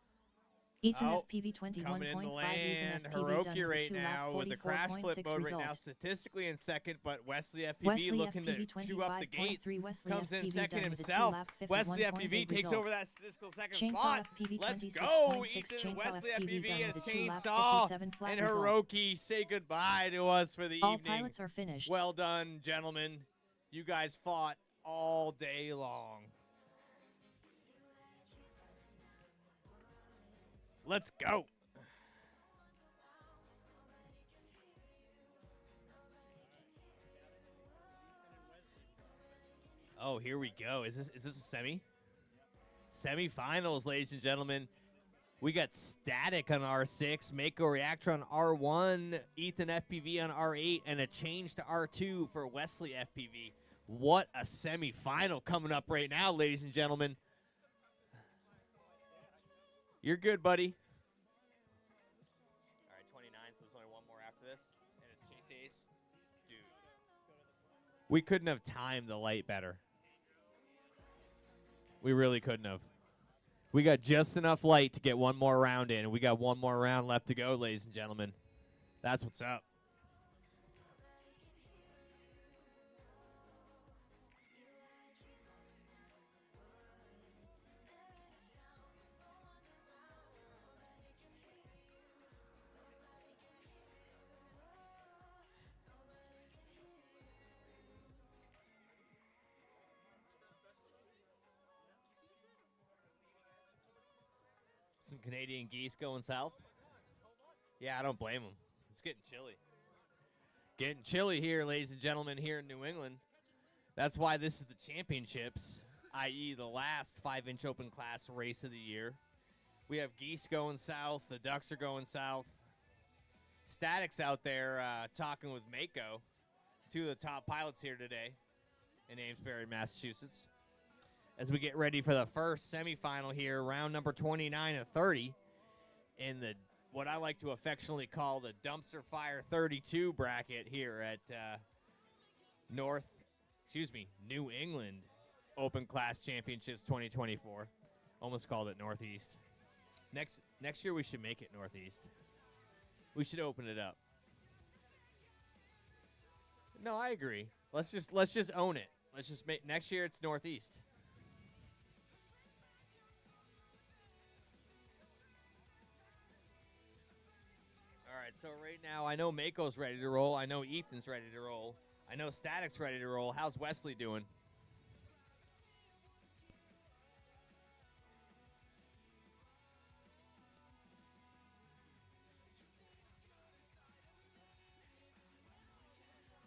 Ethan Oh, FPV Coming in 21.5. to Ethan land, FPV done Hiroki with a right 2 lap now with the crash flip 44.6 mode right now, result. statistically in second, but Wesley FPV Wesley looking FPV to chew up the gates. 25.3. Wesley Comes in FPV second done with a 2 himself. lap Wesley 51.8 FPV takes result. over that statistical second Chainsaw spot. FPV Let's 26.6. go, Ethan. Chainsaw Wesley FPV FPV done as with a 2 lap Chainsaw 57 flat and result. Hiroki say goodbye to us for the All evening. pilots are finished. Well done, gentlemen. You guys fought all day long. Let's go. Oh, here we go. Is this a semi? Semifinals, ladies and gentlemen. We got Static on R6, Mako Reactor on R1, Ethan FPV on R8, and a change to R2 for Wesley FPV. What a semifinal coming up right now, ladies and gentlemen. You're good, buddy. All right, 29, so there's only one more after this, and it's Chase Ace. Dude. We couldn't have timed the light better. We really couldn't have. We got just enough light to get one more round in, and we got one more round left to go, ladies and gentlemen. That's what's up. Some Canadian geese going south. Yeah, I don't blame them. It's getting chilly. Getting chilly here, ladies and gentlemen, here in New England. That's why this is the championships, i.e. the last 5-inch open class race of the year. We have geese going south. The ducks are going south. Static's out there talking with Mako, 2 of the top pilots here today in Amesbury, Massachusetts, as we get ready for the first semifinal here, round number 29 of 30 in the what I like to affectionately call the Dumpster Fire 32 bracket here at New England Open Class Championships 2024. Almost called it Northeast. Next year we should make it Northeast. We should open it up. No, I agree. Let's just own it. Let's just make next year it's Northeast. All right, so right now I know Mako's ready to roll. I know Ethan's ready to roll. I know Static's ready to roll. How's Wesley doing?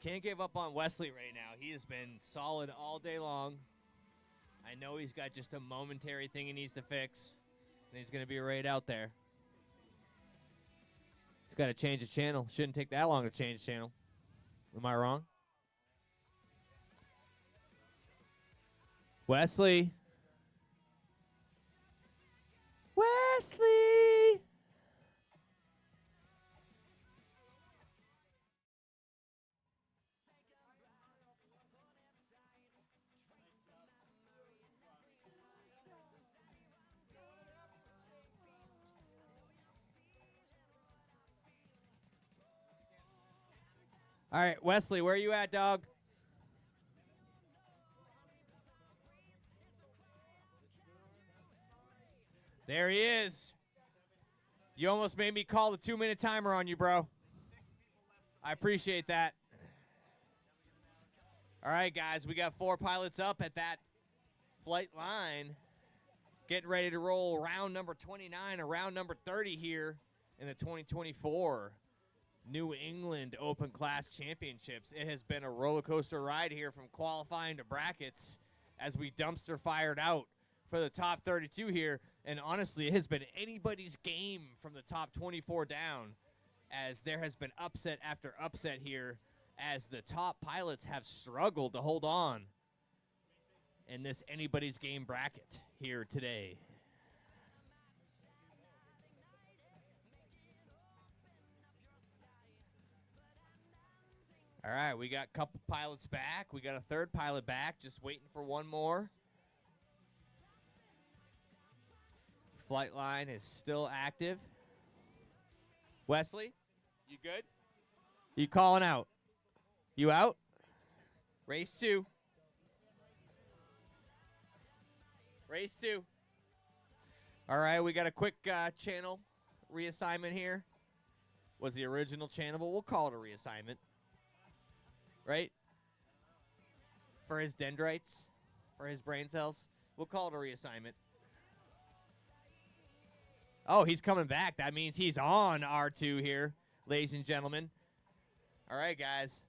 Can't give up on Wesley right now. He has been solid all day long. I know he's got just a momentary thing he needs to fix, and he's going to be right out there. He's got to change the channel. Shouldn't take that long to change the channel. Am I wrong? Wesley. Wesley! All right, Wesley, where are you at, dog? There he is. You almost made me call the 2-minute timer on you, bro. I appreciate that. All right, guys, we got 4 pilots up at that flight line. Getting ready to roll round number 29 or round number 30 here in the 2024 New England Open Class Championships. It has been a roller coaster ride here from qualifying to brackets as we dumpster fired out for the top 32 here. And honestly, it has been anybody's game from the top 24 down, as there has been upset after upset here as the top pilots have struggled to hold on in this anybody's game bracket here today. All right, we got a couple pilots back. We got a third pilot back, just waiting for one more. Flight line is still active. Wesley, you good? You calling out? You out? Race 2. Race 2. All right, we got a quick channel reassignment here. Was the original channel, but we'll call it a reassignment. Right? For his dendrites, for his brain cells. We'll call it a reassignment. Oh, he's coming back. That means he's on R2 here, ladies and gentlemen. All right, guys.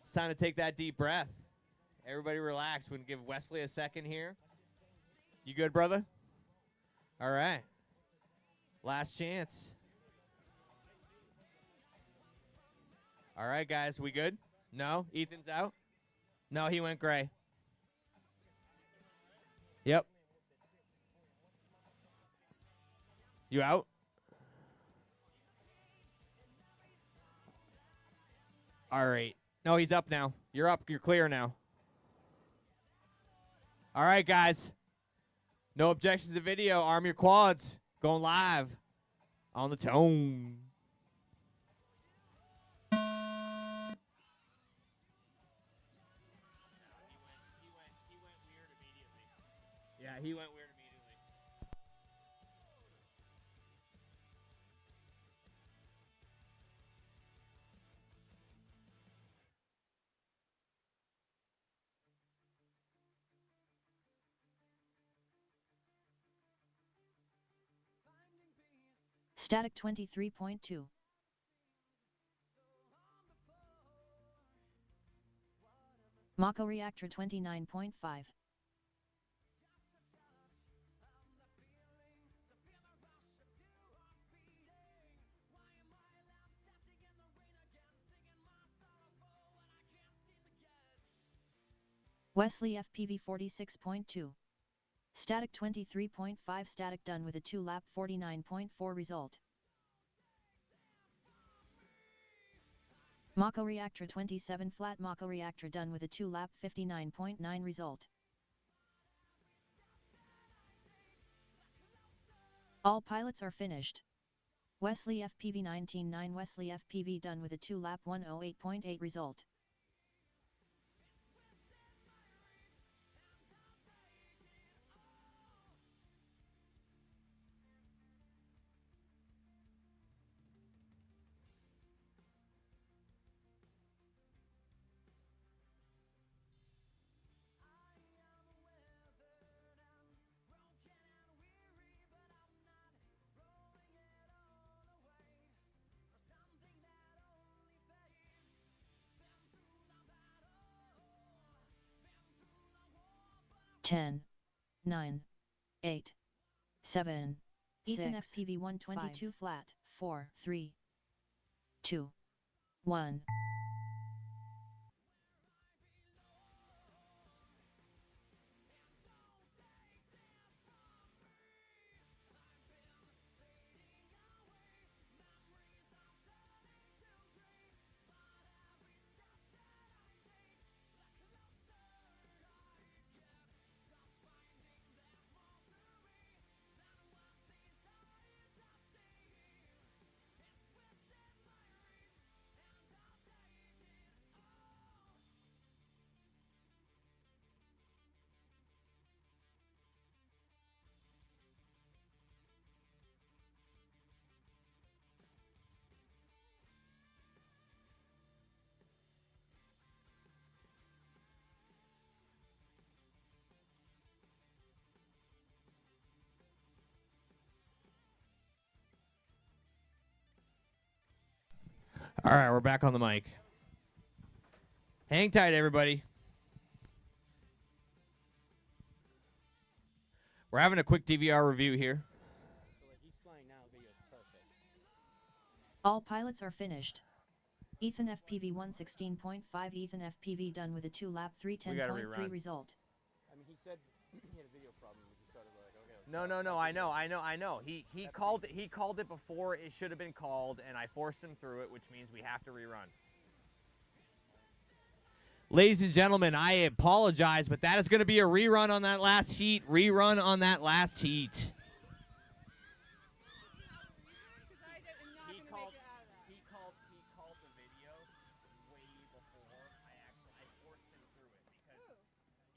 It's time to take that deep breath. Everybody relax. We're going to give Wesley a second here. You good, brother? All right. Last chance. All right, guys. We good? No? Ethan's out? No, he went gray. Yep. You out? All right. No, he's up now. You're up. You're clear now. All right, guys. No objections to video. Arm your quads. Going live on the tone. Yeah, he went weird immediately. Static 23.2. Mako Reactor 29.5. Wesley FPV 46.2. Static 23.5. Static done with a 2-lap 49.4 result. Mako Reactor 27 flat. Mako Reactor done with a 2-lap 59.9 result. All pilots are finished. Wesley FPV 19.9. Wesley FPV done with a 2-lap 108.8 result. Ten, 9, 8, 7, Ethan FPV 122 flat, 4, 3, 2, 1. All right, we're back on the mic. Hang tight, everybody. We're having a quick DVR review here. He's flying now. Video is perfect. All pilots are finished. Ethan FPV 116.5. Ethan FPV done with a 2-lap We gotta rerun. 310.3 result. I mean, he said he had a video problem. He started like, okay. No. I know. He called it before it should have been called, and I forced him through it, which means we have to rerun. Ladies and gentlemen, I apologize, but that is going to be a rerun on that last heat. Rerun on that last heat. He called the video way before I forced him through it because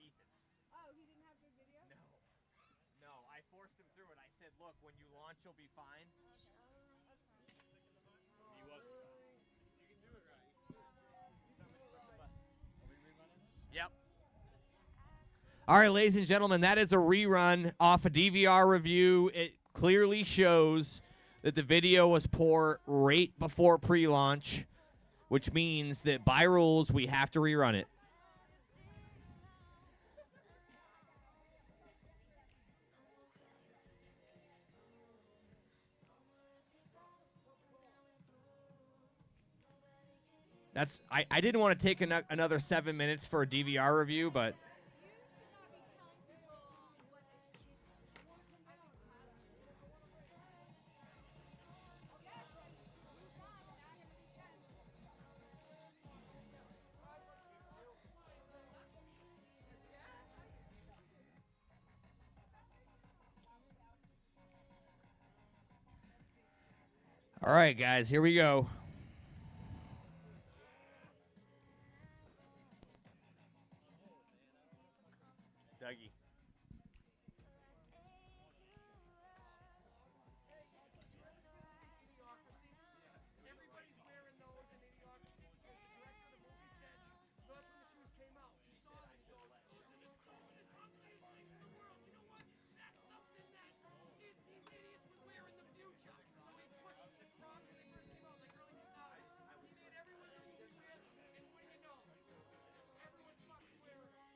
Ethan. Oh, he didn't have good video? No, I forced him through it. I said, look, when you launch, you'll be fine. He wasn't. You can do it right. Yep. All right, ladies and gentlemen, that is a rerun off a DVR review. It clearly shows that the video was poor right before pre-launch, which means that by rules, we have to rerun it. I didn't want to take another 7 minutes for a DVR review, but all right, guys, here we go. Dougie. Everybody's wearing those in Idiocracy because the director of the movie said that's when the shoes came out. He saw them and he goes, those are the coolest, ugliest things in the world. You know what? That's something that these idiots would wear in the future. So he put the Crocs when they first came out, like early 2000s. He made everyone do this with, and what do you know? Everyone's fucking wearing them.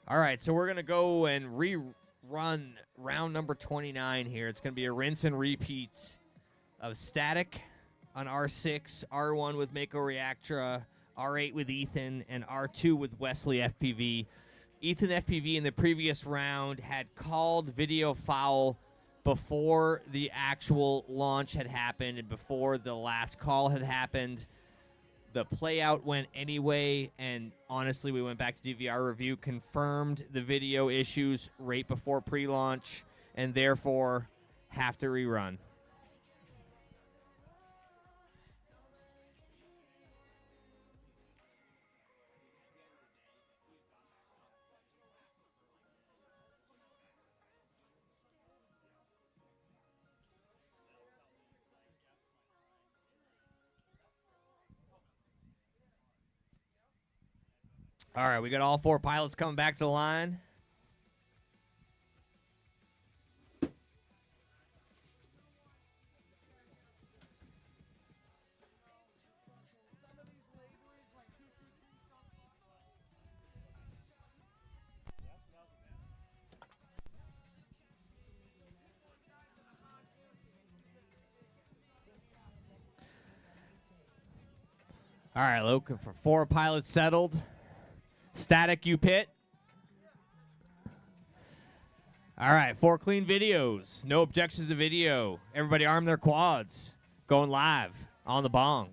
All right, so we're going to go and rerun round number 29 here. It's going to be a rinse and repeat of Static on R6, R1 with Mako Reactra, R8 with Ethan, and R2 with Wesley FPV. Ethan FPV in the previous round had called video foul before the actual launch had happened and before the last call had happened. The play out went anyway, and honestly, we went back to DVR review, confirmed the video issues right before pre-launch, and therefore have to rerun. All right, we got all four pilots coming back to the line. All right, looking for four pilots settled. Static, you pit. All right, four clean videos. No objections to video. Everybody arm their quads. Going live on the bong.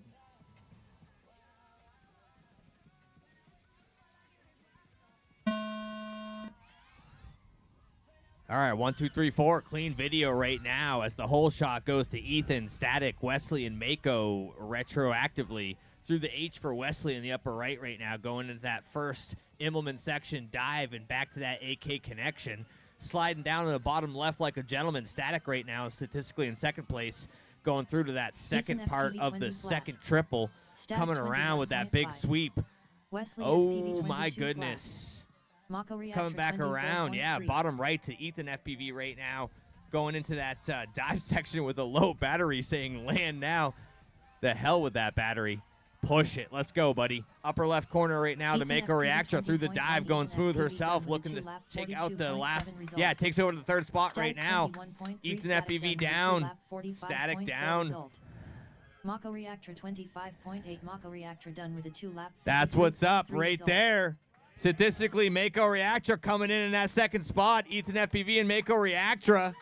All right, 1, 2, 3, 4. Clean video right now as the whole shot goes to Ethan, Static, Wesley, and Mako retroactively. through the H for Wesley in the upper right now, going into that first Immelman section dive and back to that AK connection. Sliding down to the bottom left like a gentleman. Static right now is statistically in second place, going through to that second part of the second triple, coming around with that big sweep. Wesley Oh FPV my 22 goodness. Mako Reactor Coming back around, yeah, 24.3. bottom right to Ethan FPV right now, going into that dive section with a low battery saying land now. The hell with that battery. Push it. Let's go, buddy. Upper left corner right now to Ethan make a FPV reactor through the 20.1, dive, going Ethan smooth FPV herself, done with looking a to two-lap take out the 42.7 last. result. Yeah, it takes over to the third spot right Static now. 21.3, Ethan Static FPV done with a down. two-lap 45.4 Static down. result. Mako Reactor 25.8, Mako Reactor done with a two-lap. That's what's up 53.3 right result. there. Statistically, Mako Reactor coming in that second spot. Ethan FPV and Mako Reactra.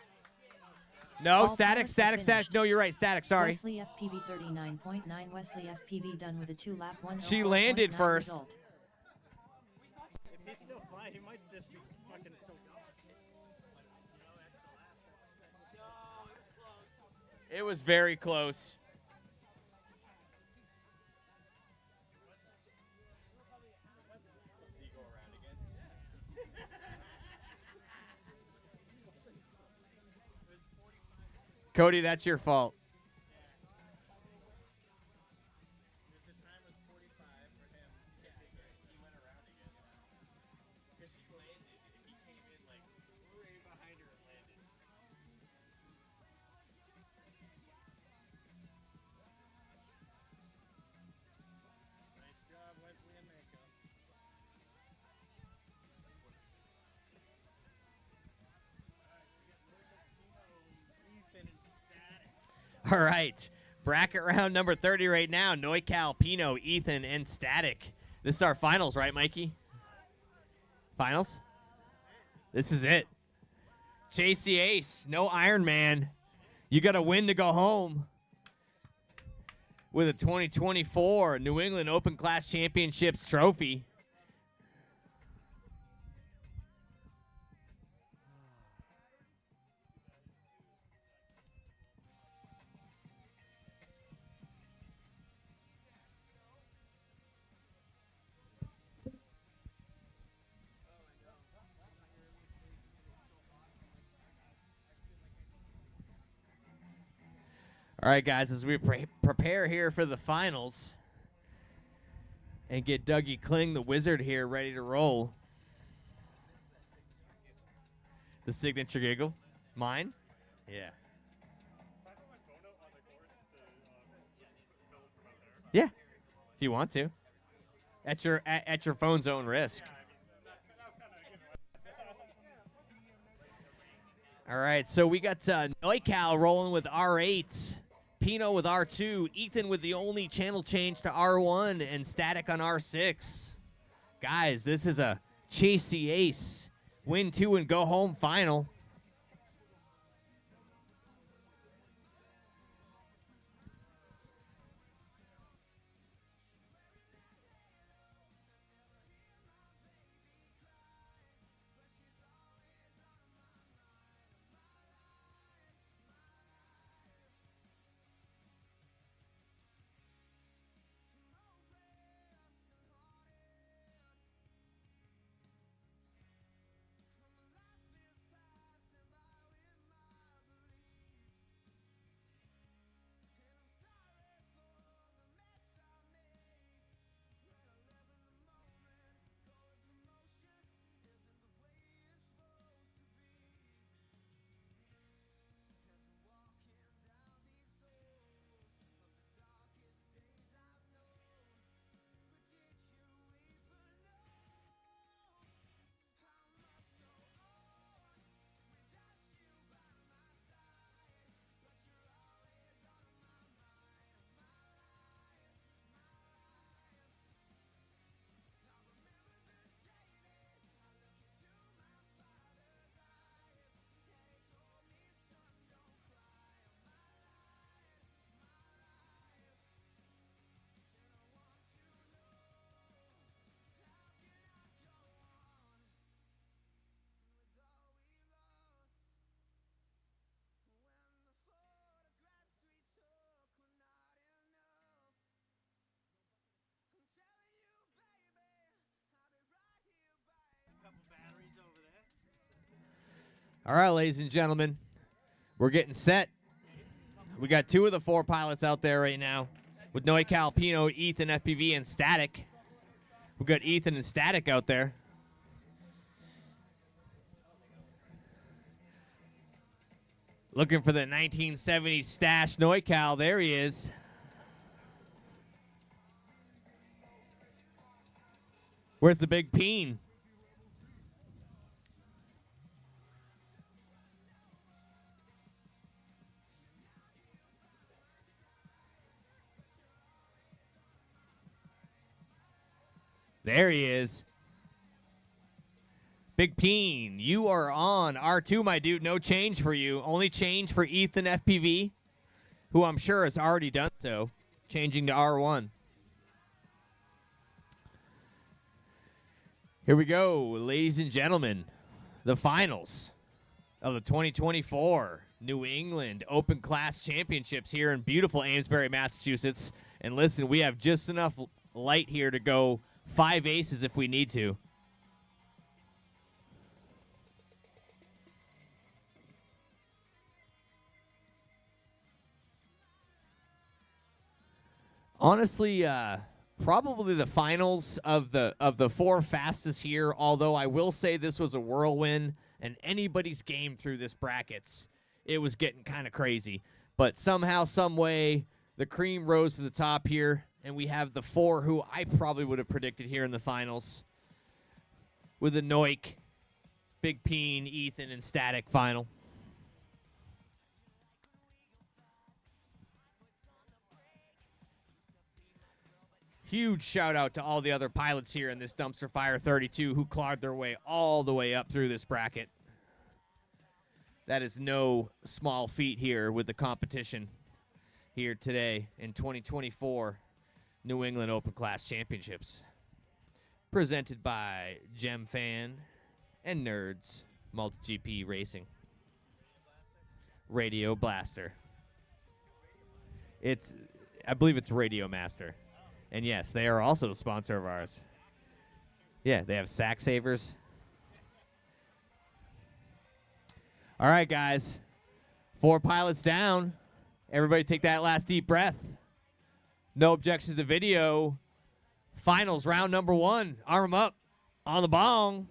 No, All static, pilots have static, static. finished. No, you're right. Static, sorry. Wesley FPV 39.9, Wesley FPV done with a two-lap 104.9 She landed first. result. If he's still flying, he might just be fucking still going. It was very close. Cody, that's your fault. Nice job, Wesley and Mako. Ethan and Static. All right. Bracket round number 30 right now. Neucal, Pino, Ethan, and Static. This is our finals, right, Mikey? Finals? This is it. Chase the ace. No Iron Man. You got to win to go home with a 2024 New England Open Class Championships trophy. All right, guys, as we prepare here for the finals and get Dougie Kling, the wizard here, ready to roll. The signature giggle. Mine? Yeah. Yeah, if you want to. At your phone's own risk. All right, so we got Neucal rolling with R8, Pino with R2, Ethan with the only channel change to R1, and Static on R6. Guys, this is a chase the ace, win 2 and go home final. All right, ladies and gentlemen, we're getting set. We got 2 of the 4 pilots out there right now with NorCal, Pino, Ethan, FPV, and Static. We got Ethan and Static out there. Looking for the 1970s stash NorCal. There he is. Where's the big peen? There he is. Big Peen, you are on R2, my dude. No change for you. Only change for Ethan FPV, who I'm sure has already done so, changing to R1. Here we go, ladies and gentlemen. The finals of the 2024 New England Open Class Championships here in beautiful Amesbury, Massachusetts. And listen, we have just enough light here to go 5 aces if we need to. Honestly, probably the finals of the 4 fastest here, although I will say this was a whirlwind and anybody's game through this brackets. It was getting kind of crazy. But somehow, some way, the cream rose to the top here, and we have the 4 who I probably would have predicted here in the finals with the Noik, Big Peen, Ethan, and Static final. Huge shout out to all the other pilots here in this Dumpster Fire 32 who clawed their way all the way up through this bracket. That is no small feat here with the competition here today in 2024 New England Open Class Championships. Presented by GemFan and Nerds MultiGP Racing. Radio Blaster. I believe it's Radio Master. And yes, they are also a sponsor of ours. Yeah, they have Sack Savers. All right, guys. 4 pilots down. Everybody take that last deep breath. No objections to video. Finals, round number 1. Arm up on the bong.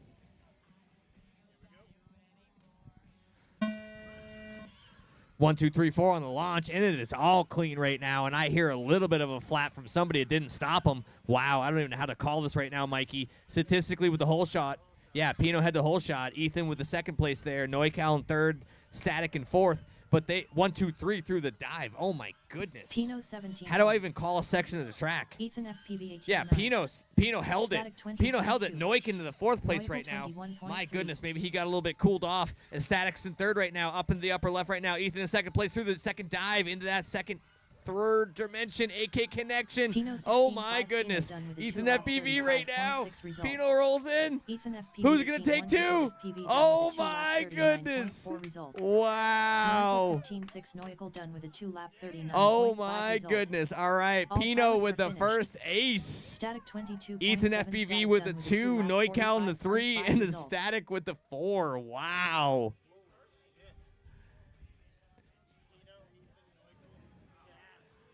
One, two, three, 4 on the launch, and it is all clean right now, and I hear a little bit of a flap from somebody. It didn't stop him. Wow, I don't even know how to call this right now, Mikey. Statistically, with the hole shot, yeah, Pino had the hole shot. Ethan with the 2nd place there. NorCal in 3rd, Static in 4th. But they 1, 2, 3 through the dive. Oh, my goodness. Pino 17. How do I even call a section of the track? Ethan FPV 18. Yeah, Pino held it. Static 20, Pino held it. 22. Noik into the 4th place Noik right now. 21.3. My goodness, maybe he got a little bit cooled off. And Static's in 3rd right now, up in the upper left right now. Ethan in 2nd place through the 2nd dive into that 3rd dimension AK connection. Pino Oh 16, my 5, Pino goodness. done with a Ethan 2 out FPV right 35.6 now. result. Pino rolls in. Ethan FPV Who's it going to 18, take 1 2? FPV done Oh with a 2 lap my 39.4 goodness. result. Wow. 15-6 Noikal done with a 2 lap 39.5 Oh my result. goodness. All right. All Pino pilots with are the finished. first ace. Static 22. Ethan FPV with the 2, NorCal in the 3, and the result. Static with the 4. Wow.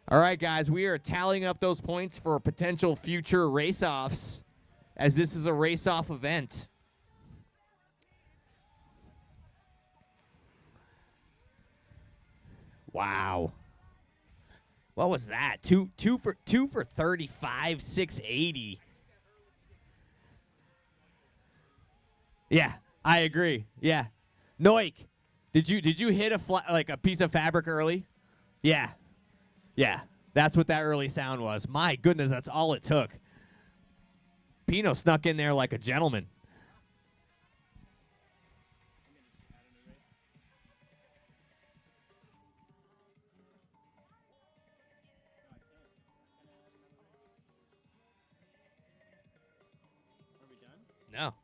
All right, guys, we are tallying up those points for potential future race-offs, as this is a race-off event. Wow. What was that? Two for 35, 680. Yeah, I agree. Yeah. Noik, did you hit a piece of fabric early? Yeah. Yeah. That's what that early sound was. My goodness, that's all it took. Pino snuck in there like a gentleman. No.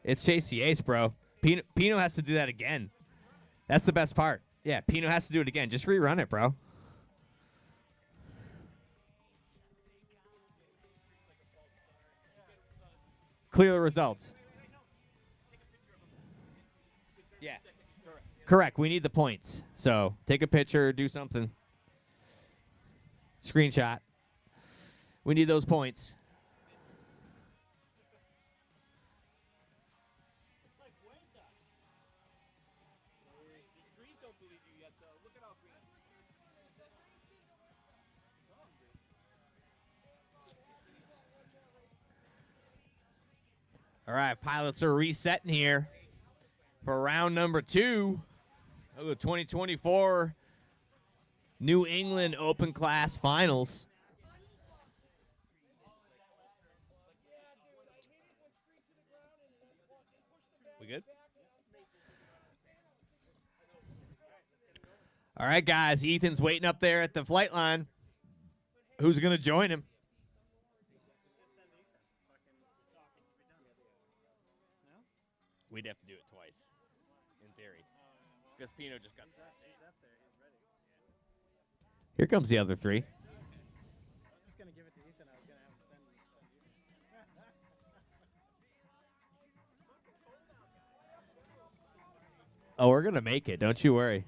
It's Chase the Ace, bro. Pino has to do that again. That's the best part. Yeah, Pino has to do it again. Just rerun it, bro. Clear the results. Yeah. Correct. We need the points. So take a picture, do something. Screenshot. We need those points. All right, pilots are resetting here for round number 2 of the 2024 New England Open Class Finals. We good? All right, guys. Ethan's waiting up there at the flight line. Who's going to join him? We'd have to do it twice, in theory. Because Pino just got... Here comes the other 3. I was just going to give it to Ethan. I was going to have him send you. Oh, we're going to make it. Don't you worry.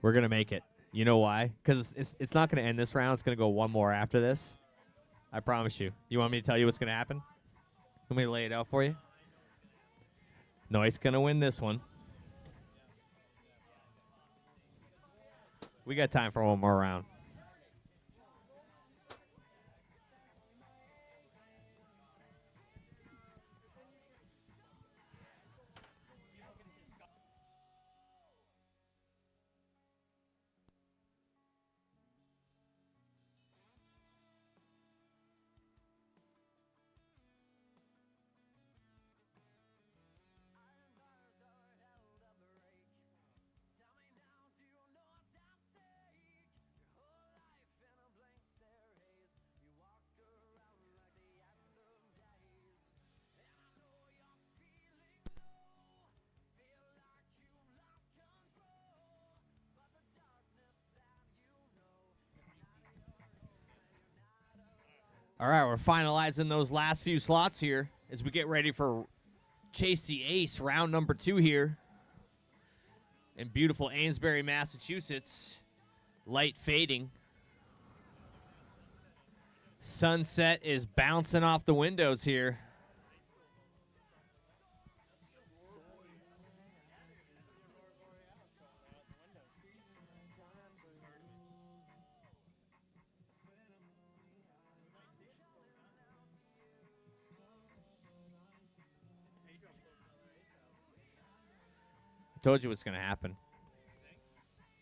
We're going to make it. You know why? Because it's not going to end this round. It's going to go one more after this. I promise you. You want me to tell you what's going to happen? Want me to lay it out for you? Noise going to win this one. We got time for one more round. All right, we're finalizing those last few slots here as we get ready for Chase the Ace, round number 2 here in beautiful Amesbury, Massachusetts. Light fading. Sunset is bouncing off the windows here. Told you what's going to happen.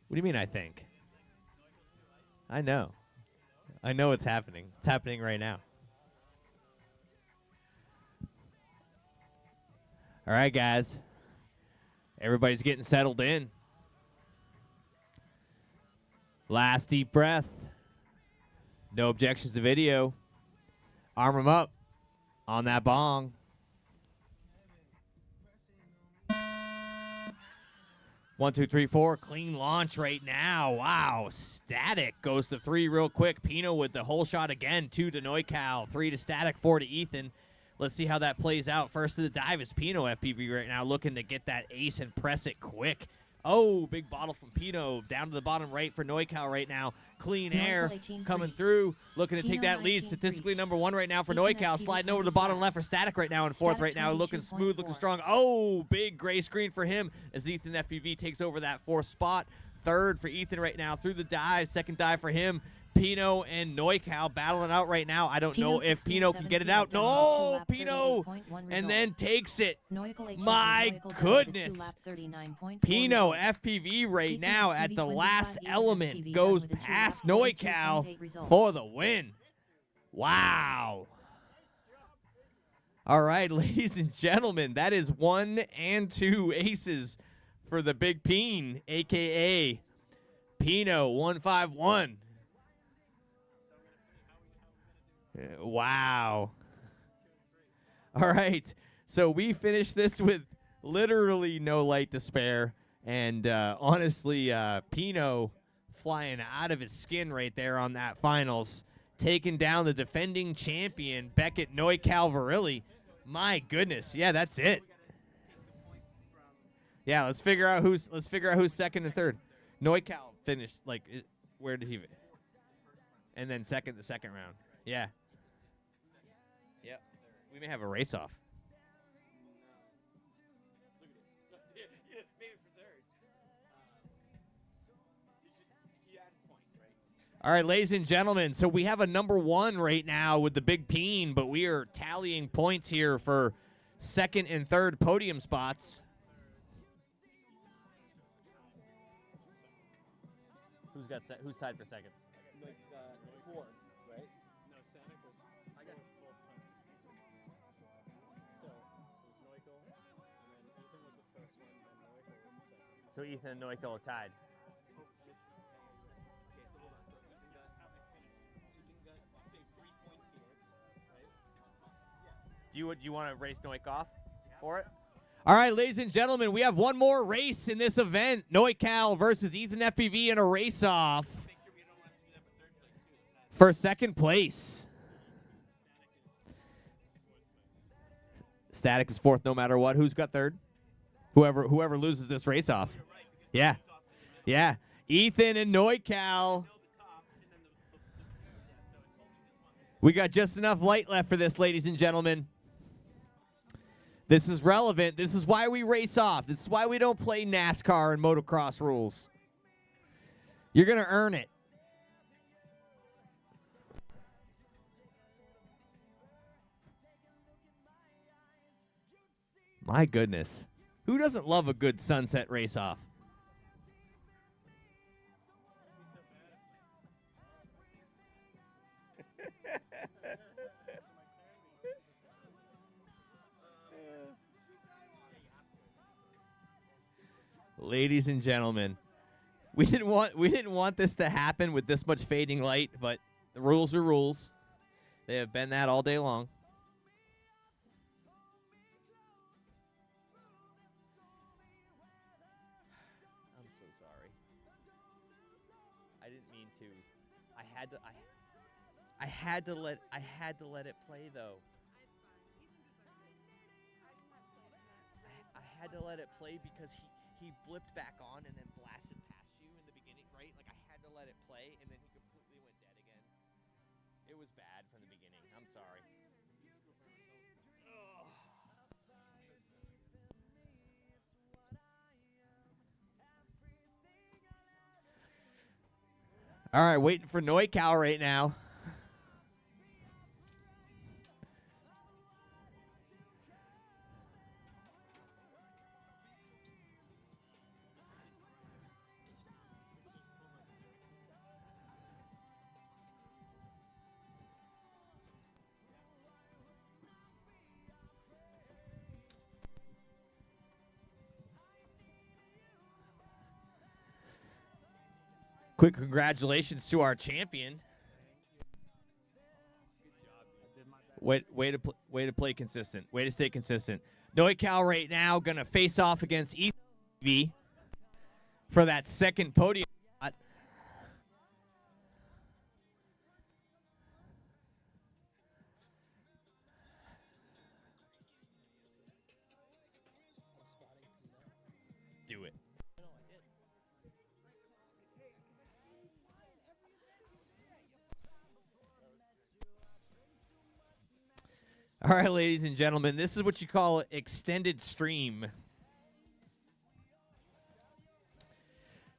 What do you mean, I think? I know. I know it's happening. It's happening right now. All right, guys. Everybody's getting settled in. Last deep breath. No objections to video. Arm 'em up on that bong. 1, 2, 3, 4. Clean launch right now. Wow. Static goes to 3 real quick. Pino with the whole shot again. 2 to Neucal. 3 to Static. 4 to Ethan. Let's see how that plays out. First to the dive is Pino FPV right now, looking to get that ace and press it quick. Oh, big bottle from Pino. Down to the bottom right for Neucal right now. Clean air coming through. Looking to take that lead. Statistically number 1 right now for Neucal. Sliding over to the bottom left for Static right now in 4th right now. Looking smooth, looking strong. Oh, big gray screen for him as Ethan FPV takes over that 4th spot. 3rd for Ethan right now through the dive. 2nd dive for him. Pino and Neucal battling out right now. I don't know if Pino can get it out. No, Pino, and then takes it. My goodness. Pino FPV right now at the last element goes past Neucal for the win. Wow. All right, ladies and gentlemen, that is 1 and 2 aces for the Big Peen, a.k.a. Pino 151. Wow. All right. So we finished this with literally no light to spare. And honestly, Pino flying out of his skin right there on that finals, taking down the defending champion, Beckett Neucal Virilli. My goodness. Yeah, that's it. Yeah, let's figure out who's second and third. Neucal finished where did he? And then the second round. Yeah. Yep. We may have a race off. All right, ladies and gentlemen, so we have a number 1 right now with the Big Peen, but we are tallying points here for second and third podium spots. Who's tied for second? Fourth, right? No, Static was. I got both times. So it was Neukel, and then Ethan was the first one, and Neukel was the second. So Ethan and Neukel are tied. Do you want to race Noik off for it? All right, ladies and gentlemen, we have one more race in this event. Neucal versus Ethan FPV in a race-off for second place. Static is fourth no matter what. Who's got third? Whoever loses this race-off. Yeah. Yeah. Ethan and Neucal. We got just enough light left for this, ladies and gentlemen. This is relevant. This is why we race off. This is why we don't play NASCAR and motocross rules. You're going to earn it. My goodness. Who doesn't love a good sunset race off? Ladies and gentlemen, we didn't want this to happen with this much fading light, but the rules are rules. They have been that all day long. I'm so sorry. I didn't mean to. I had to let it play though. I had to let it play because he blipped back on and then blasted past you in the beginning, right? Like, I had to let it play, and then he completely went dead again. It was bad from the beginning. I'm sorry. All right, waiting for Neucal right now. Quick congratulations to our champion. Way to play consistent. Way to stay consistent. Neucal right now going to face off against EV for that second podium spot. Do it. All right, ladies and gentlemen, this is what you call extended stream.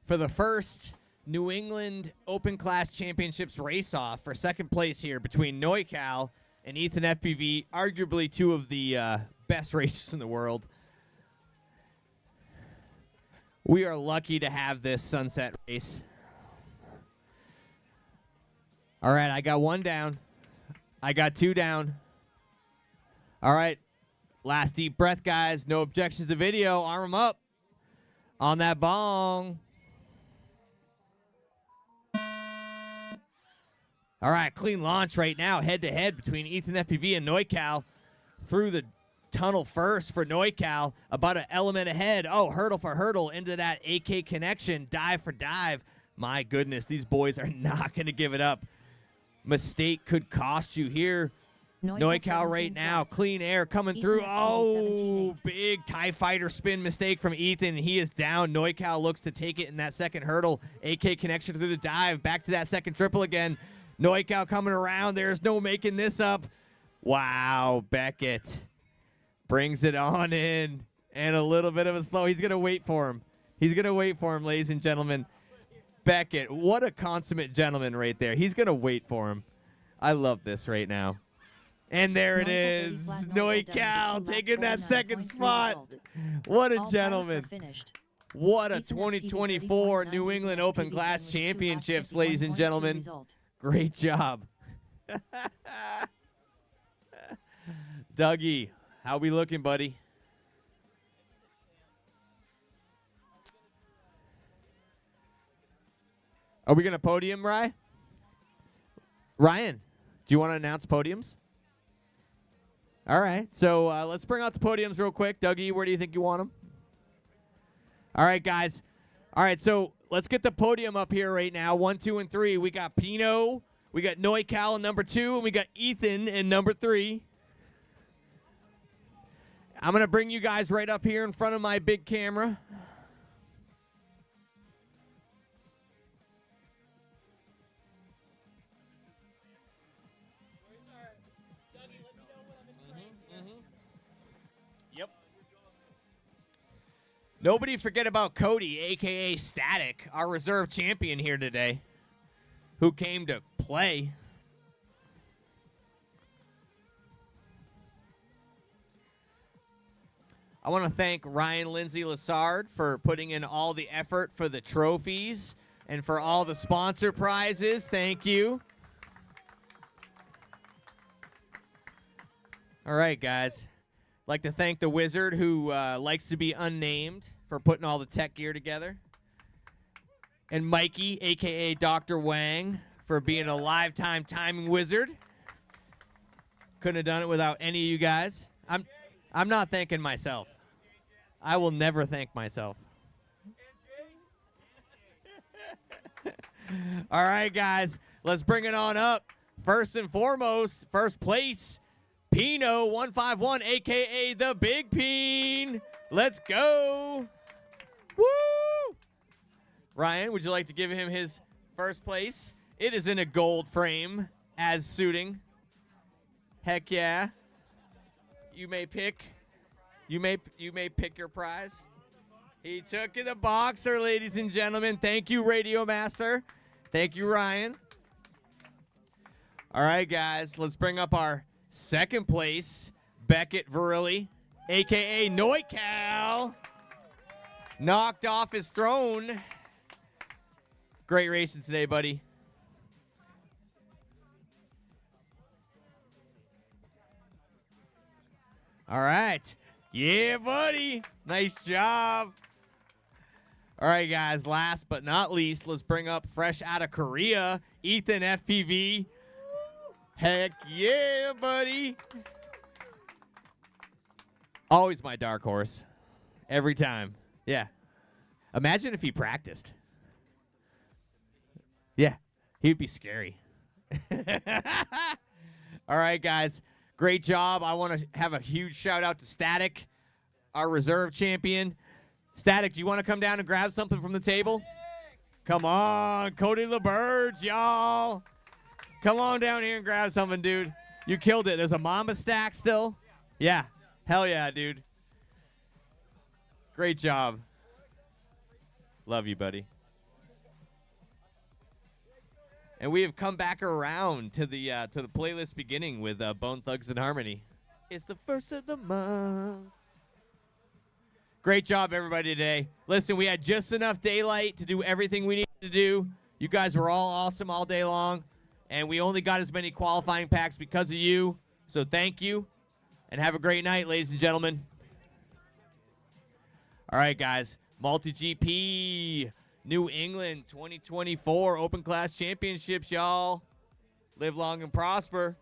For the first New England Open Class Championships race-off for second place here between Neucal and Ethan FPV, arguably two of the best racers in the world. We are lucky to have this sunset race. All right, I got one down. I got two down. All right, last deep breath, guys. No objections to video. Arm them up on that bong. All right, clean launch right now, head-to-head between Ethan FPV and Neucal. Through the tunnel first for Neucal, about an element ahead. Oh, hurdle for hurdle into that AK connection, dive for dive. My goodness, these boys are not going to give it up. Mistake could cost you here. NorCal right now, clean air coming Ethan through. FPV Oh, 17-8. big TIE Fighter spin mistake from Ethan. He is down. NorCal looks to take it in that second hurdle. AK connection through the dive. Back to that second triple again. NorCal coming around. There's no making this up. Wow, Beckett brings it on in. And a little bit of a slow. He's going to wait for him. He's going to wait for him, ladies and gentlemen. Beckett, what a consummate gentleman right there. He's going to wait for him. I love this right now. And there it is. NorCal taking that second spot. What a gentleman. What a 2024 New England Open Class Championships, ladies and gentlemen. Great job. Dougie, how we looking, buddy? Are we going to podium, Ryan? Do you want to announce podiums? All right, so let's bring out the podiums real quick. Dougie, where do you think you want them? All right, guys. All right, so let's get the podium up here right now. 1, 2, and 3. We got Pino, we got NorCal in number 2, and we got Ethan in number 3. I'm going to bring you guys right up here in front of my big camera. Yep. Nobody forget about Cody, a.k.a. Static, our reserve champion here today, who came to play. I want to thank Ryan Lindsay Lassard for putting in all the effort for the trophies and for all the sponsor prizes. Thank you. All right, guys. I'd like to thank the Wizard, who likes to be unnamed, for putting all the tech gear together. And Mikey, a.k.a. Dr. Wang, for being a lifetime timing wizard. Couldn't have done it without any of you guys. I'm not thanking myself. I will never thank myself. All right, guys. Let's bring it on up. First and foremost, first place, Pino 151, a.k.a. the Big Peen. Let's go. Woo! Ryan, would you like to give him his first place? It is in a gold frame, as suiting. Heck yeah. You may pick. You may pick your prize. He took it, the boxer, ladies and gentlemen. Thank you, Radio Master. Thank you, Ryan. All right, guys, let's bring up our second place, Beckett Verrilli, a.k.a. NorCal. Knocked off his throne. Great racing today, buddy. All right. Yeah, buddy. Nice job. All right, guys, last but not least, let's bring up fresh out of Korea, Ethan FPV. Heck yeah, buddy. Always my dark horse. Every time. Yeah. Imagine if he practiced. Yeah, he'd be scary. All right, guys. Great job. I want to have a huge shout out to Static, our reserve champion. Static, do you want to come down and grab something from the table? Come on, Cody LeBurge, y'all. Come on down here and grab something, dude. You killed it. There's a Mamba stack still. Yeah. Hell yeah, dude. Great job. Love you, buddy. And we have come back around to the playlist beginning with Bone Thugs and Harmony. It's the first of the month. Great job, everybody, today. Listen, we had just enough daylight to do everything we needed to do. You guys were all awesome all day long, and we only got as many qualifying packs because of you. So thank you, and have a great night, ladies and gentlemen. All right, guys. Multi-GP New England 2024 Open Class Championships, y'all. Live long and prosper.